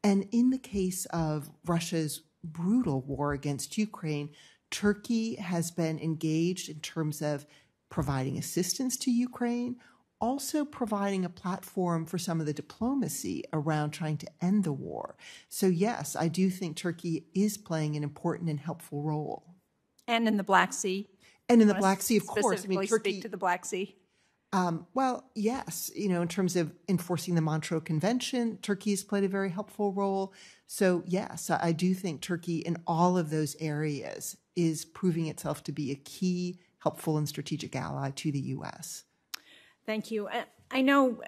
And in the case of Russia's brutal war against Ukraine, Turkey has been engaged in terms of providing assistance to Ukraine, also providing a platform for some of the diplomacy around trying to end the war. So yes, I do think Turkey is playing an important and helpful role. And in the Black Sea. And in the Black Sea, of course. Specifically speak to the Black Sea. Well, yes, in terms of enforcing the Montreux Convention, Turkey has played a very helpful role. So yes, I do think Turkey in all of those areas is proving itself to be a key, helpful, and strategic ally to the U.S. Thank you. I know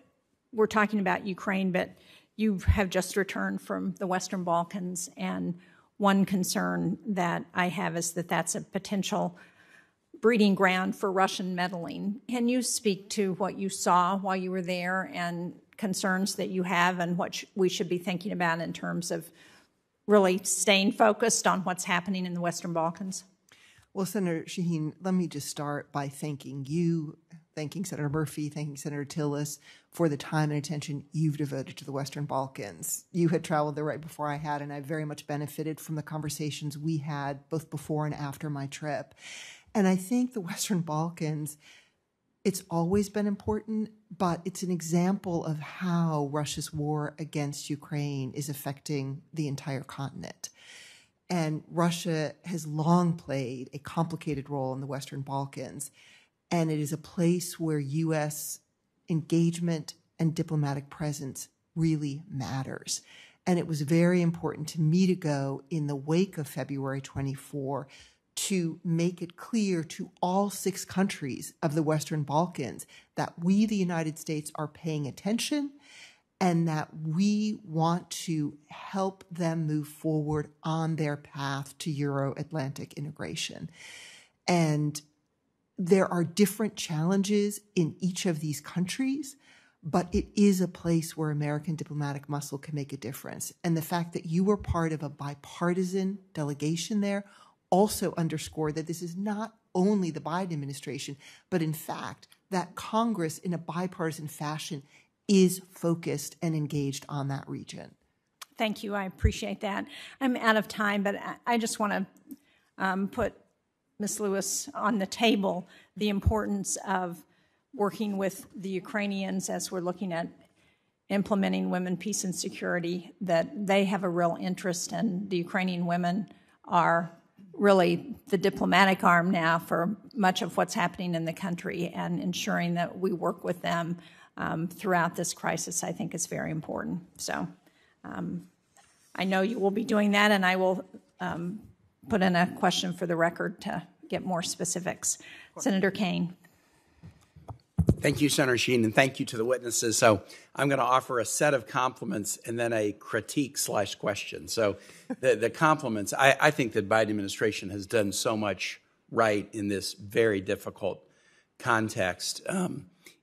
we're talking about Ukraine, but you have just returned from the Western Balkans, and one concern that I have is that that's a potential breeding ground for Russian meddling. Can you speak to what you saw while you were there and concerns that you have and what we should be thinking about in terms of really staying focused on what's happening in the Western Balkans? Well, Senator Shaheen, let me just start by thanking you, thanking Senator Murphy, thanking Senator Tillis for the time and attention you've devoted to the Western Balkans. You had traveled there right before I had, and I very much benefited from the conversations we had both before and after my trip. And I think the Western Balkans, it's always been important, but it's an example of how Russia's war against Ukraine is affecting the entire continent. And Russia has long played a complicated role in the Western Balkans, and it is a place where U.S. engagement and diplomatic presence really matters. And it was very important to me to go in the wake of February 24 to make it clear to all 6 countries of the Western Balkans that we, the United States, are paying attention and that we want to help them move forward on their path to Euro-Atlantic integration. And there are different challenges in each of these countries, but it is a place where American diplomatic muscle can make a difference. And the fact that you were part of a bipartisan delegation there also underscored that this is not only the Biden administration, but in fact that Congress in a bipartisan fashion is focused and engaged on that region. Thank you. I appreciate that. I'm out of time, but I just want to put Ms. Lewis on the table the importance of working with the Ukrainians as we're looking at implementing women, peace, and security, that they have a real interest, and the Ukrainian women are really the diplomatic arm now for much of what's happening in the country, and ensuring that we work with them throughout this crisis, I think, is very important. So I know you will be doing that, and I will put in a question for the record to get more specifics. Senator Kaine. Thank you, Senator Sheen, and thank you to the witnesses. So I'm going to offer a set of compliments and then a critique/question. So the compliments, I think the Biden administration has done so much right in this very difficult context,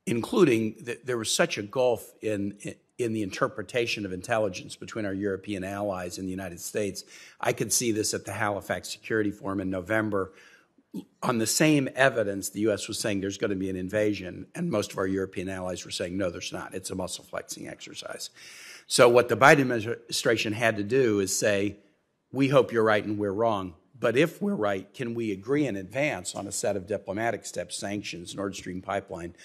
including that there was such a gulf in the interpretation of intelligence between our European allies and the United States. I could see this at the Halifax Security Forum in November. On the same evidence, the U.S. was saying there's going to be an invasion, and most of our European allies were saying, no, there's not. It's a muscle-flexing exercise. So what the Biden administration had to do is say, we hope you're right and we're wrong, but if we're right, can we agree in advance on a set of diplomatic steps, sanctions, Nord Stream pipeline,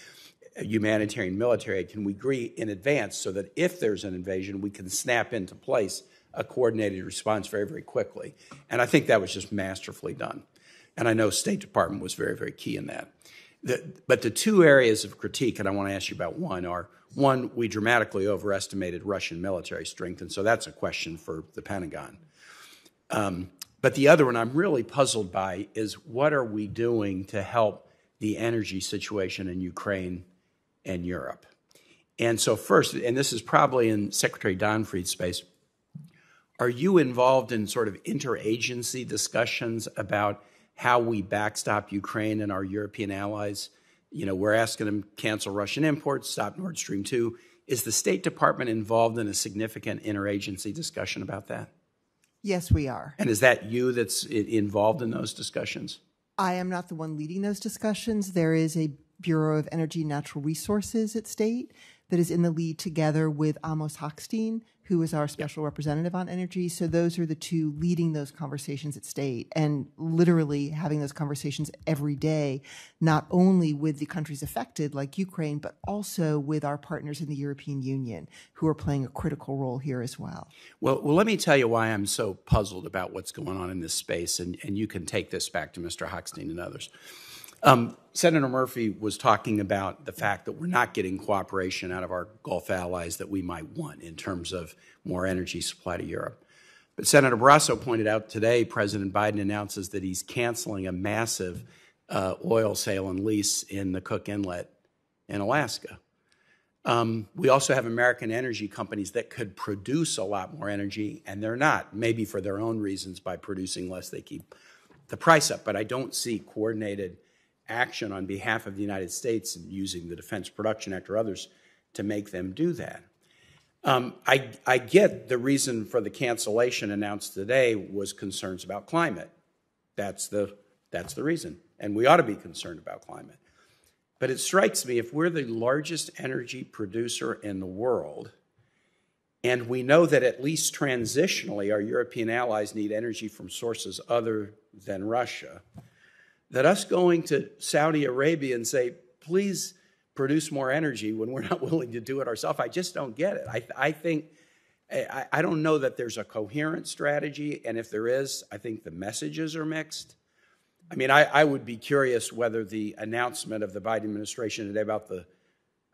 humanitarian military aid? Can we agree in advance so that if there's an invasion, we can snap into place a coordinated response very, very quickly? And I think that was just masterfully done. And I know State Department was very, very key in that. But the 2 areas of critique, and I want to ask you about one, are, one, we dramatically overestimated Russian military strength, and so that's a question for the Pentagon. But the other one I'm really puzzled by is, what are we doing to help the energy situation in Ukraine and Europe? And so first, and this is probably in Secretary Donfried's space, are you involved in sort of interagency discussions about how we backstop Ukraine and our European allies? You know, we're asking them to cancel Russian imports, stop Nord Stream 2. Is the State Department involved in a significant interagency discussion about that? Yes, we are. And is that you that's involved in those discussions? I am not the one leading those discussions. There is a Bureau of Energy and Natural Resources at State that is in the lead together with Amos Hochstein, who is our special representative on energy. So those are the two leading those conversations at state and literally having those conversations every day, not only with the countries affected like Ukraine, but also with our partners in the European Union who are playing a critical role here as well. Well, let me tell you why I'm so puzzled about what's going on in this space, and you can take this back to Mr. Hochstein and others. Senator Murphy was talking about the fact that we're not getting cooperation out of our Gulf allies that we might want in terms of more energy supply to Europe. But Senator Barrasso pointed out today, President Biden announces that he's canceling a massive oil sale and lease in the Cook Inlet in Alaska. We also have American energy companies that could produce a lot more energy, and they're not, maybe for their own reasons. By producing less, they keep the price up. But I don't see coordinated action on behalf of the United States and using the Defense Production Act or others to make them do that. I get the reason for the cancellation announced today was concerns about climate. That's the reason, and we ought to be concerned about climate. But it strikes me, if we're the largest energy producer in the world, and we know that at least transitionally our European allies need energy from sources other than Russia, that us going to Saudi Arabia and say, please produce more energy when we're not willing to do it ourselves, I just don't get it. I don't know that there's a coherent strategy, and if there is, I think the messages are mixed. I mean, I would be curious whether the announcement of the Biden administration today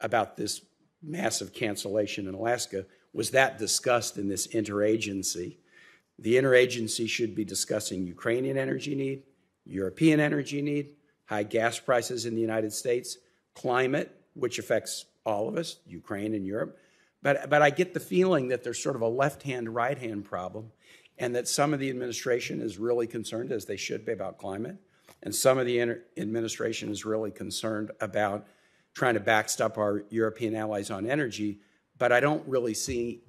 about this massive cancellation in Alaska, was that discussed in this interagency? The interagency should be discussing Ukrainian energy need, European energy need, high gas prices in the United States, climate, which affects all of us, Ukraine and Europe. But I get the feeling that there's sort of a left-hand, right-hand problem, and that some of the administration is really concerned, as they should be, about climate, and some of the administration is really concerned about trying to backstop our European allies on energy, but I don't really see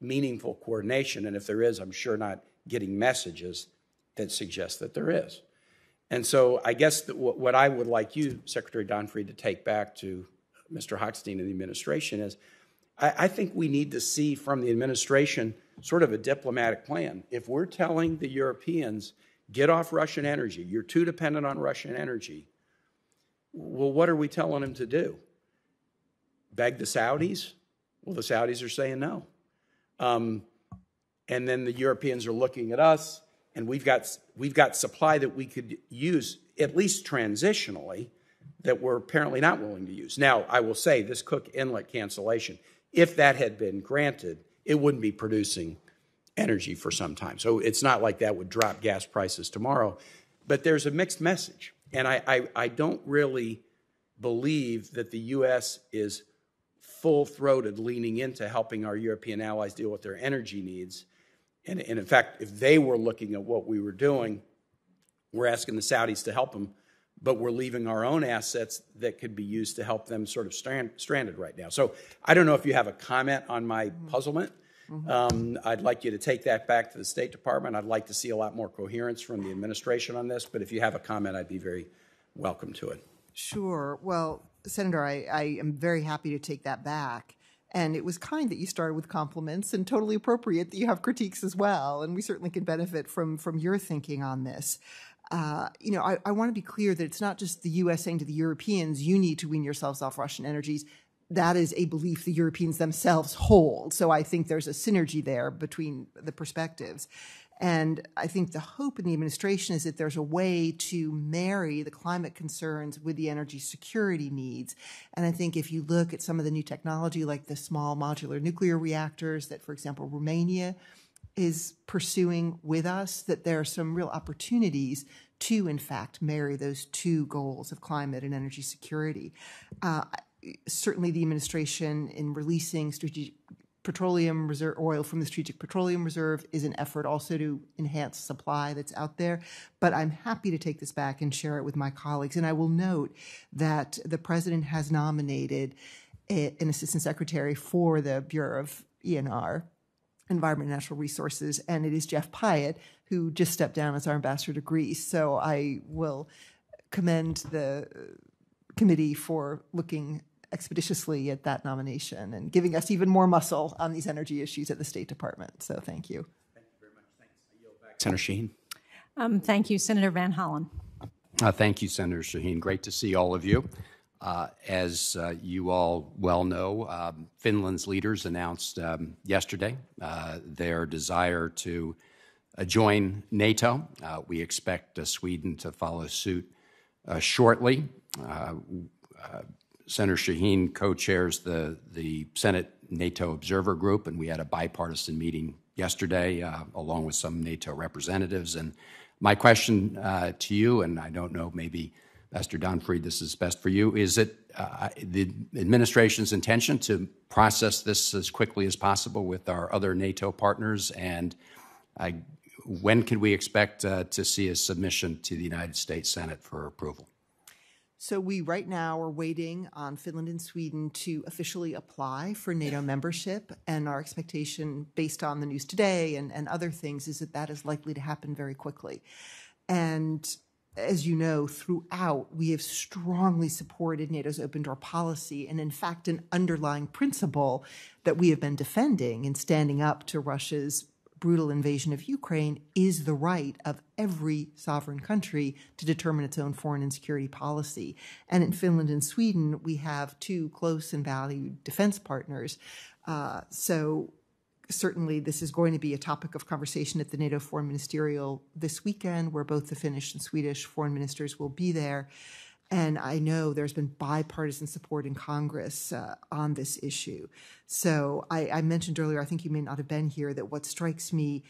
meaningful coordination, and if there is, I'm sure not getting messages that suggest that there is. And so I guess that what I would like you, Secretary Donfried, to take back to Mr. Hochstein and the administration is, I think we need to see from the administration sort of a diplomatic plan. If we're telling the Europeans, get off Russian energy, you're too dependent on Russian energy, well, what are we telling them to do? Beg the Saudis? Well, the Saudis are saying no. And then the Europeans are looking at us, and we've got supply that we could use, at least transitionally, that we're apparently not willing to use. Now, I will say this Cook Inlet cancellation, if that had been granted, it wouldn't be producing energy for some time. So it's not like that would drop gas prices tomorrow. But there's a mixed message. And I don't really believe that the U.S. is full-throated leaning into helping our European allies deal with their energy needs. And in fact, if they were looking at what we were doing, we're asking the Saudis to help them, but we're leaving our own assets that could be used to help them sort of stranded right now. So I don't know if you have a comment on my puzzlement. I'd like you to take that back to the State Department. I'd like to see a lot more coherence from the administration on this, but if you have a comment, I'd be very welcome to it. Sure. Well, Senator, I am very happy to take that back. And it was kind that you started with compliments, and totally appropriate that you have critiques as well. And we certainly can benefit from your thinking on this. I want to be clear that it's not just the U.S. saying to the Europeans, you need to wean yourselves off Russian energies. That is a belief the Europeans themselves hold. So I think there's a synergy there between the perspectives. And I think the hope in the administration is that there's a way to marry the climate concerns with the energy security needs. And I think if you look at some of the new technology, like the small modular nuclear reactors that, for example, Romania is pursuing with us, that there are some real opportunities to, in fact, marry those two goals of climate and energy security. Certainly the administration in releasing strategic petroleum reserve oil from the Strategic Petroleum Reserve is an effort also to enhance supply that's out there. But I'm happy to take this back and share it with my colleagues. And I will note that the president has nominated an assistant secretary for the Bureau of ENR, Environment and Natural Resources, and it is Jeff Pyatt, who just stepped down as our ambassador to Greece. So I will commend the committee for looking expeditiously at that nomination and giving us even more muscle on these energy issues at the State Department. So thank you. Thank you very much. Thanks. I yield back. Senator Shaheen. Thank you, Senator Van Hollen. Thank you, Senator Shaheen. Great to see all of you. As you all well know, Finland's leaders announced yesterday their desire to join NATO. We expect Sweden to follow suit shortly. Senator Shaheen co-chairs the Senate NATO Observer Group, and we had a bipartisan meeting yesterday along with some NATO representatives. And my question to you, and I don't know, maybe Ambassador Donfried, this is best for you, is it the administration's intention to process this as quickly as possible with our other NATO partners? And when can we expect to see a submission to the United States Senate for approval? So we right now are waiting on Finland and Sweden to officially apply for NATO membership. And our expectation, based on the news today and other things, is that that is likely to happen very quickly. And as you know, throughout, we have strongly supported NATO's open door policy, and in fact, an underlying principle that we have been defending in standing up to Russia's brutal invasion of Ukraine is the right of every sovereign country to determine its own foreign and security policy. And in Finland and Sweden, we have two close and valued defense partners. So certainly this is going to be a topic of conversation at the NATO Foreign Ministerial this weekend, where both the Finnish and Swedish foreign ministers will be there. And I know there's been bipartisan support in Congress on this issue. So I mentioned earlier, I think you may not have been here, that what strikes me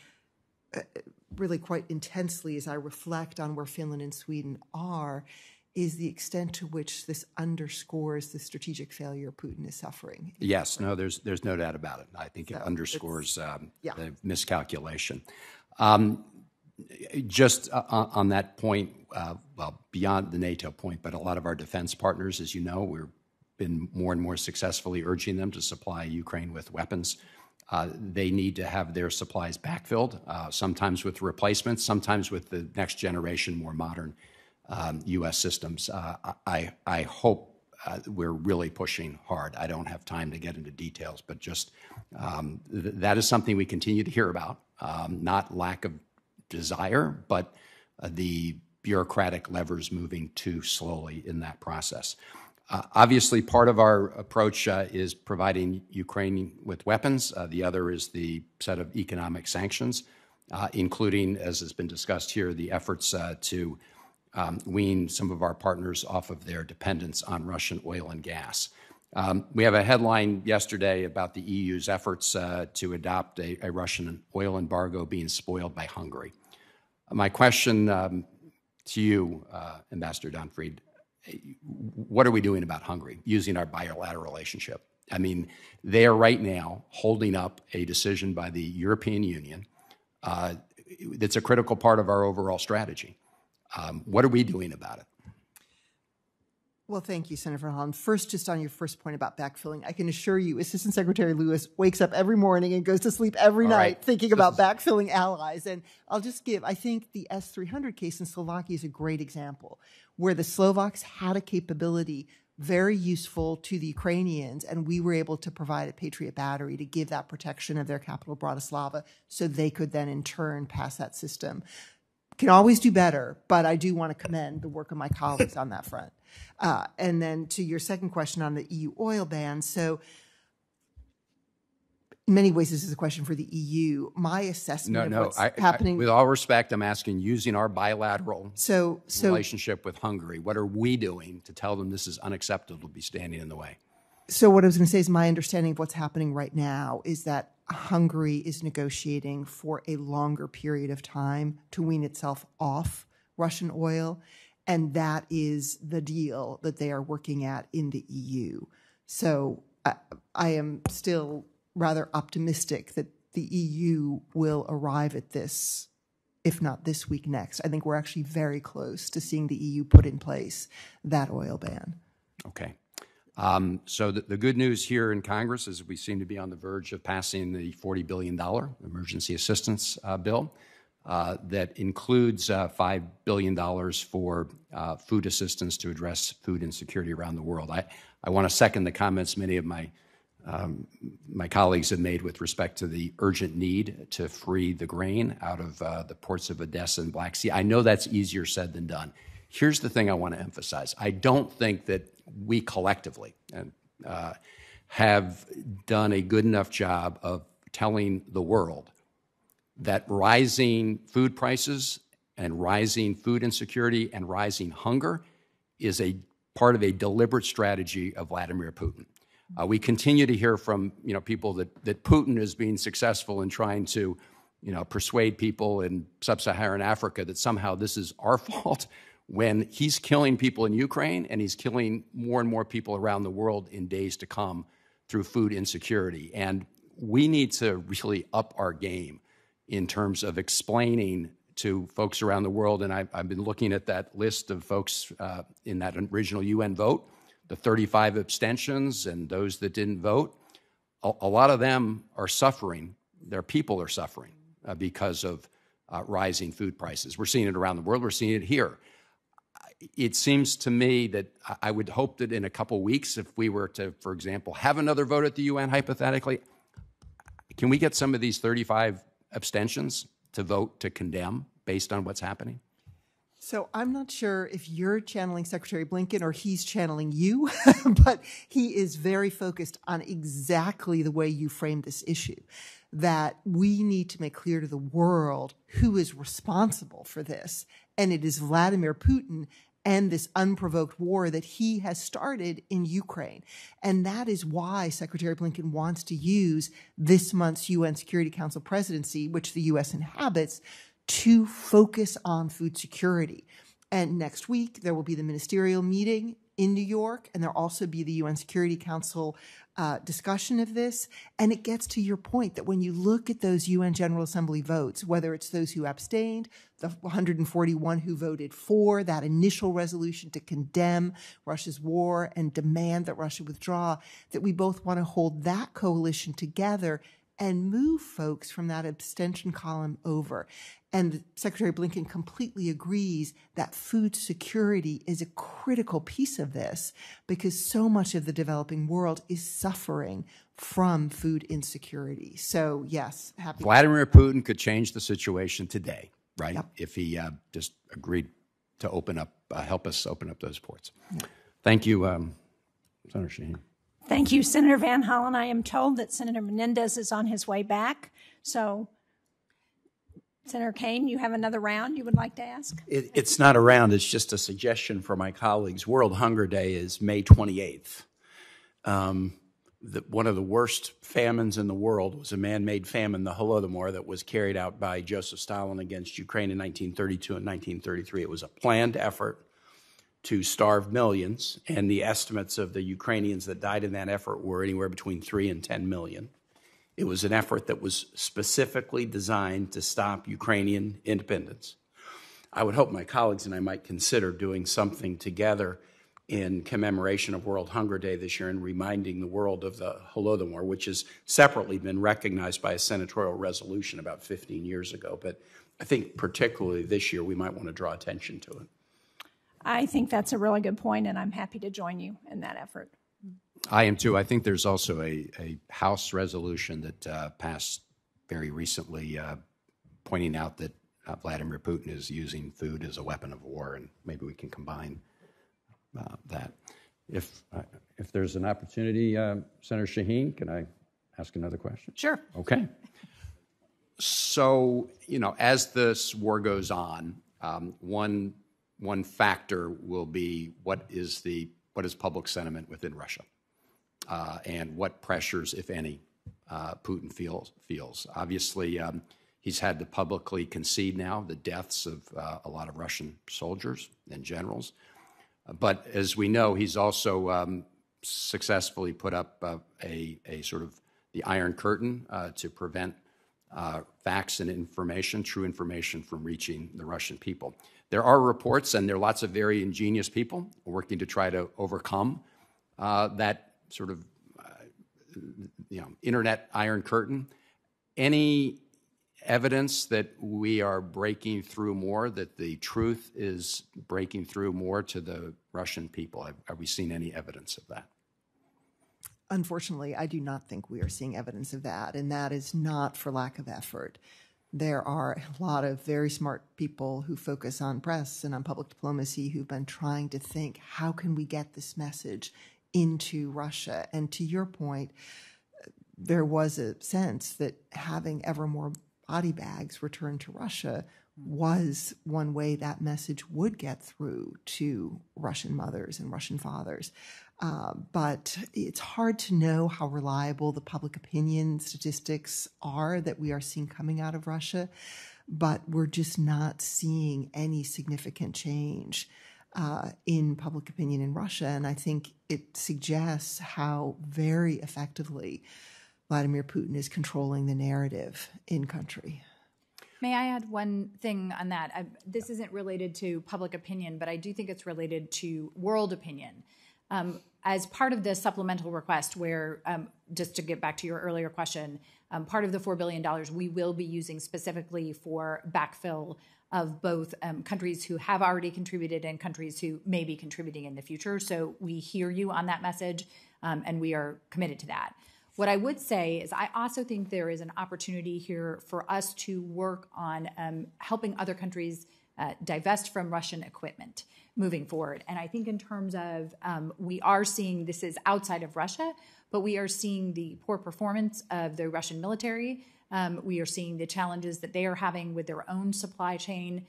really quite intensely as I reflect on where Finland and Sweden are is the extent to which this underscores the strategic failure Putin is suffering. Yes, no, there's no doubt about it. I think it underscores the miscalculation. Just on that point, well, beyond the NATO point, but a lot of our defense partners, as you know, we've been more and more successfully urging them to supply Ukraine with weapons. They need to have their supplies backfilled, sometimes with replacements, sometimes with the next generation, more modern U.S. systems. I hope we're really pushing hard. I don't have time to get into details, but just that is something we continue to hear about, not lack of desire, but the bureaucratic levers moving too slowly in that process. Obviously, part of our approach is providing Ukraine with weapons. The other is the set of economic sanctions, including, as has been discussed here, the efforts to wean some of our partners off of their dependence on Russian oil and gas. We have a headline yesterday about the EU's efforts to adopt a Russian oil embargo being spoiled by Hungary. My question to you, Ambassador Donfried, what are we doing about Hungary using our bilateral relationship? I mean, they are right now holding up a decision by the European Union that's a critical part of our overall strategy. What are we doing about it? Well, thank you, Senator Van Hollen. First, just on your first point about backfilling, I can assure you Assistant Secretary Lewis wakes up every morning and goes to sleep every night thinking about backfilling allies. And I'll just give, I think the S-300 case in Slovakia is a great example, where the Slovaks had a capability very useful to the Ukrainians, and we were able to provide a Patriot battery to give that protection of their capital, Bratislava, so they could then in turn pass that system. Can always do better, but I do want to commend the work of my colleagues on that front. And then to your second question on the EU oil ban. So in many ways, this is a question for the EU. My assessment of what's happening— with all respect, I'm asking, using our bilateral relationship with Hungary, what are we doing to tell them this is unacceptable to be standing in the way? So what I was going to say is my understanding of what's happening right now is that Hungary is negotiating for a longer period of time to wean itself off Russian oil, and that is the deal that they are working at in the EU. So I am still rather optimistic that the EU will arrive at this, if not this week, next. I think we're actually very close to seeing the EU put in place that oil ban. Okay. So the good news here in Congress is we seem to be on the verge of passing the $40 billion emergency assistance bill that includes $5 billion for food assistance to address food insecurity around the world. I want to second the comments many of my colleagues have made with respect to the urgent need to free the grain out of the ports of Odessa and Black Sea. I know that's easier said than done. Here's the thing I want to emphasize. I don't think that we collectively have done a good enough job of telling the world that rising food prices and rising food insecurity and rising hunger is a part of a deliberate strategy of Vladimir Putin. We continue to hear from people that Putin is being successful in trying to persuade people in sub-Saharan Africa that somehow this is our fault when he's killing people in Ukraine and he's killing more and more people around the world in days to come through food insecurity. And we need to really up our game in terms of explaining to folks around the world, and I've been looking at that list of folks in that original UN vote, the 35 abstentions and those that didn't vote. A lot of them are suffering. Their people are suffering because of rising food prices. We're seeing it around the world. We're seeing it here. It seems to me that I would hope that in a couple weeks, if we were to, for example, have another vote at the UN, hypothetically, can we get some of these 35 abstentions to vote to condemn based on what's happening? So I'm not sure if you're channeling Secretary Blinken or he's channeling you, but he is very focused on exactly the way you framed this issue, that we need to make clear to the world who is responsible for this. And it is Vladimir Putin and this unprovoked war that he has started in Ukraine. And that is why Secretary Blinken wants to use this month's UN Security Council presidency, which the U.S. inhabits, to focus on food security. And next week, there will be the ministerial meeting in New York, and there'll also be the UN Security Council discussion of this. And it gets to your point that when you look at those UN General Assembly votes, whether it's those who abstained, the 141 who voted for that initial resolution to condemn Russia's war and demand that Russia withdraw, that we both want to hold that coalition together and move folks from that abstention column over. And Secretary Blinken completely agrees that food security is a critical piece of this because so much of the developing world is suffering from food insecurity. So, yes, happy. Vladimir Putin could change the situation today, right? Yep. If he just agreed to open up, help us open up those ports. Yep. Thank you, Senator Shaheen. Thank you, Senator Van Hollen. I am told that Senator Menendez is on his way back. So, Senator Kaine, you have another round you would like to ask? It's not a round. It's just a suggestion for my colleagues. World Hunger Day is May 28th. One of the worst famines in the world was a man-made famine, the Holodomor, that was carried out by Joseph Stalin against Ukraine in 1932 and 1933. It was a planned effort to starve millions, and the estimates of the Ukrainians that died in that effort were anywhere between 3 and 10 million. It was an effort that was specifically designed to stop Ukrainian independence. I would hope my colleagues and I might consider doing something together in commemoration of World Hunger Day this year and reminding the world of the Holodomor, which has separately been recognized by a senatorial resolution about 15 years ago. But I think particularly this year we might want to draw attention to it. I think that's a really good point, and I'm happy to join you in that effort. I am too. I think there's also a House resolution that passed very recently pointing out that Vladimir Putin is using food as a weapon of war, and maybe we can combine that. If there's an opportunity, Senator Shaheen, can I ask another question? Sure. Okay. So, as this war goes on, one factor will be what is public sentiment within Russia, and what pressures, if any, Putin feels. Obviously, he's had to publicly concede now the deaths of a lot of Russian soldiers and generals. But as we know, he's also successfully put up a sort of the Iron Curtain to prevent facts and information, true information, from reaching the Russian people. There are reports, and there are lots of very ingenious people working to try to overcome that sort of internet Iron Curtain. Any evidence that we are breaking through more, that the truth is breaking through more to the Russian people? Have we seen any evidence of that? Unfortunately, I do not think we are seeing evidence of that, and that is not for lack of effort. There are a lot of very smart people who focus on press and on public diplomacy who've been trying to think, how can we get this message into Russia? And to your point, there was a sense that having ever more body bags returned to Russia was one way that message would get through to Russian mothers and Russian fathers. But it's hard to know how reliable the public opinion statistics are that we are seeing coming out of Russia, but we're just not seeing any significant change in public opinion in Russia. And I think it suggests how very effectively Vladimir Putin is controlling the narrative in country. May I add one thing on that? This isn't related to public opinion, but I do think it's related to world opinion. As part of the supplemental request, where, just to get back to your earlier question, part of the $4 billion we will be using specifically for backfill of both countries who have already contributed and countries who may be contributing in the future. So we hear you on that message, and we are committed to that. What I would say is I also think there is an opportunity here for us to work on helping other countries divest from Russian equipment moving forward. And I think in terms of we are seeing, this is outside of Russia, but we are seeing the poor performance of the Russian military. We are seeing the challenges that they are having with their own supply chain,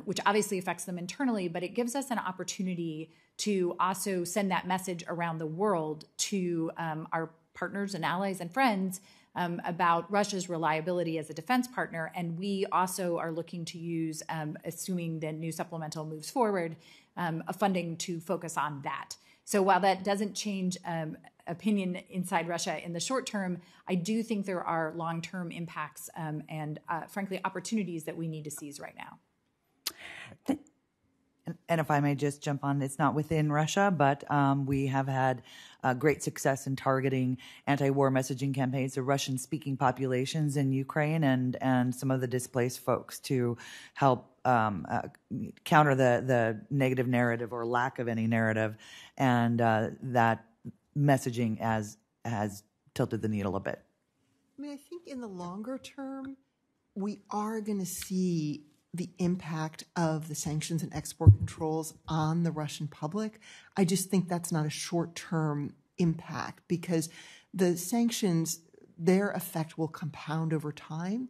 which obviously affects them internally, but it gives us an opportunity to also send that message around the world to our partners and allies and friends about Russia's reliability as a defense partner. And we also are looking to use, assuming the new supplemental moves forward, funding to focus on that. So while that doesn't change opinion inside Russia in the short term, I do think there are long-term impacts and frankly, opportunities that we need to seize right now. And if I may just jump on, it's not within Russia, but we have had great success in targeting anti-war messaging campaigns to Russian-speaking populations in Ukraine and some of the displaced folks to help counter the negative narrative or lack of any narrative, and that messaging has tilted the needle a bit. I mean, I think in the longer term, we are going to see the impact of the sanctions and export controls on the Russian public. I just think that's not a short-term impact because the sanctions, their effect will compound over time,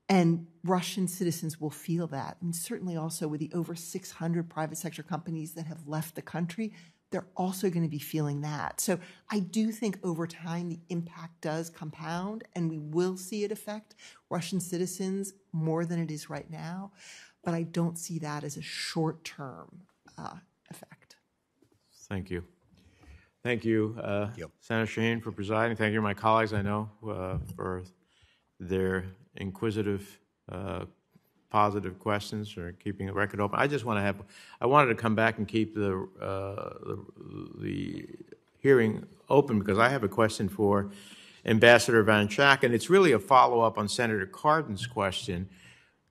and Russian citizens will feel that. And certainly also with the over 600 private sector companies that have left the country, they're also going to be feeling that. So I do think over time the impact does compound and we will see it affect Russian citizens more than it is right now. But I don't see that as a short-term effect. Thank you. Thank you, Senator Shaheen, for presiding. Thank you to my colleagues, I know, for their inquisitive positive questions or keeping the record open. I wanted to come back and keep the hearing open because I have a question for Ambassador Van Schaak, and it's really a follow-up on Senator Cardin's question,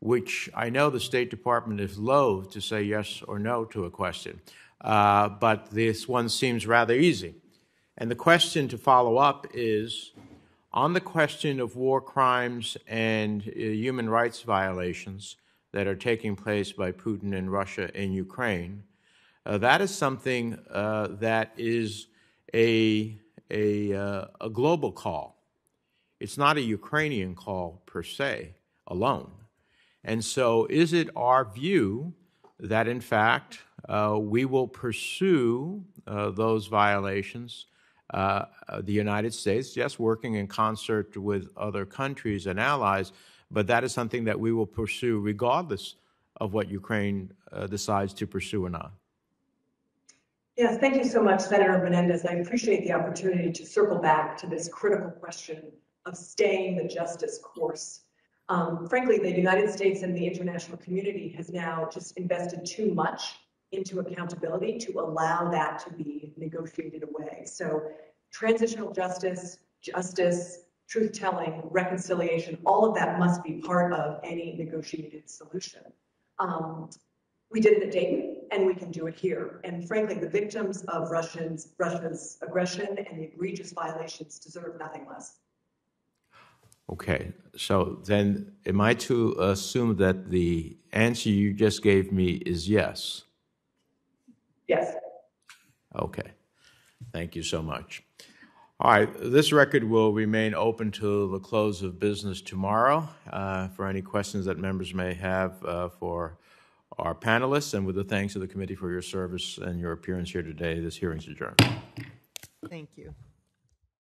which I know the State Department is loath to say yes or no to a question, but this one seems rather easy. And the question to follow up is, on the question of war crimes and human rights violations that are taking place by Putin in Russia and Ukraine, that is something that is a global call. It's not a Ukrainian call per se alone. And so is it our view that, in fact, we will pursue those violations, the United States, yes, working in concert with other countries and allies, but that is something that we will pursue regardless of what Ukraine decides to pursue or not? Yes, thank you so much, Senator Menendez. I appreciate the opportunity to circle back to this critical question of staying the justice course. Frankly, the United States and the international community has now just invested too much into accountability to allow that to be negotiated away. So transitional justice, truth-telling, reconciliation, all of that must be part of any negotiated solution. We did it at Dayton. and we can do it here. And frankly, the victims of Russia's aggression and the egregious violations deserve nothing less. Okay, so then am I to assume that the answer you just gave me is yes? Yes. Okay, thank you so much. All right, this record will remain open till the close of business tomorrow for any questions that members may have for our panelists. And with the thanks of the committee for your service and your appearance here today, this hearing is adjourned. Thank you.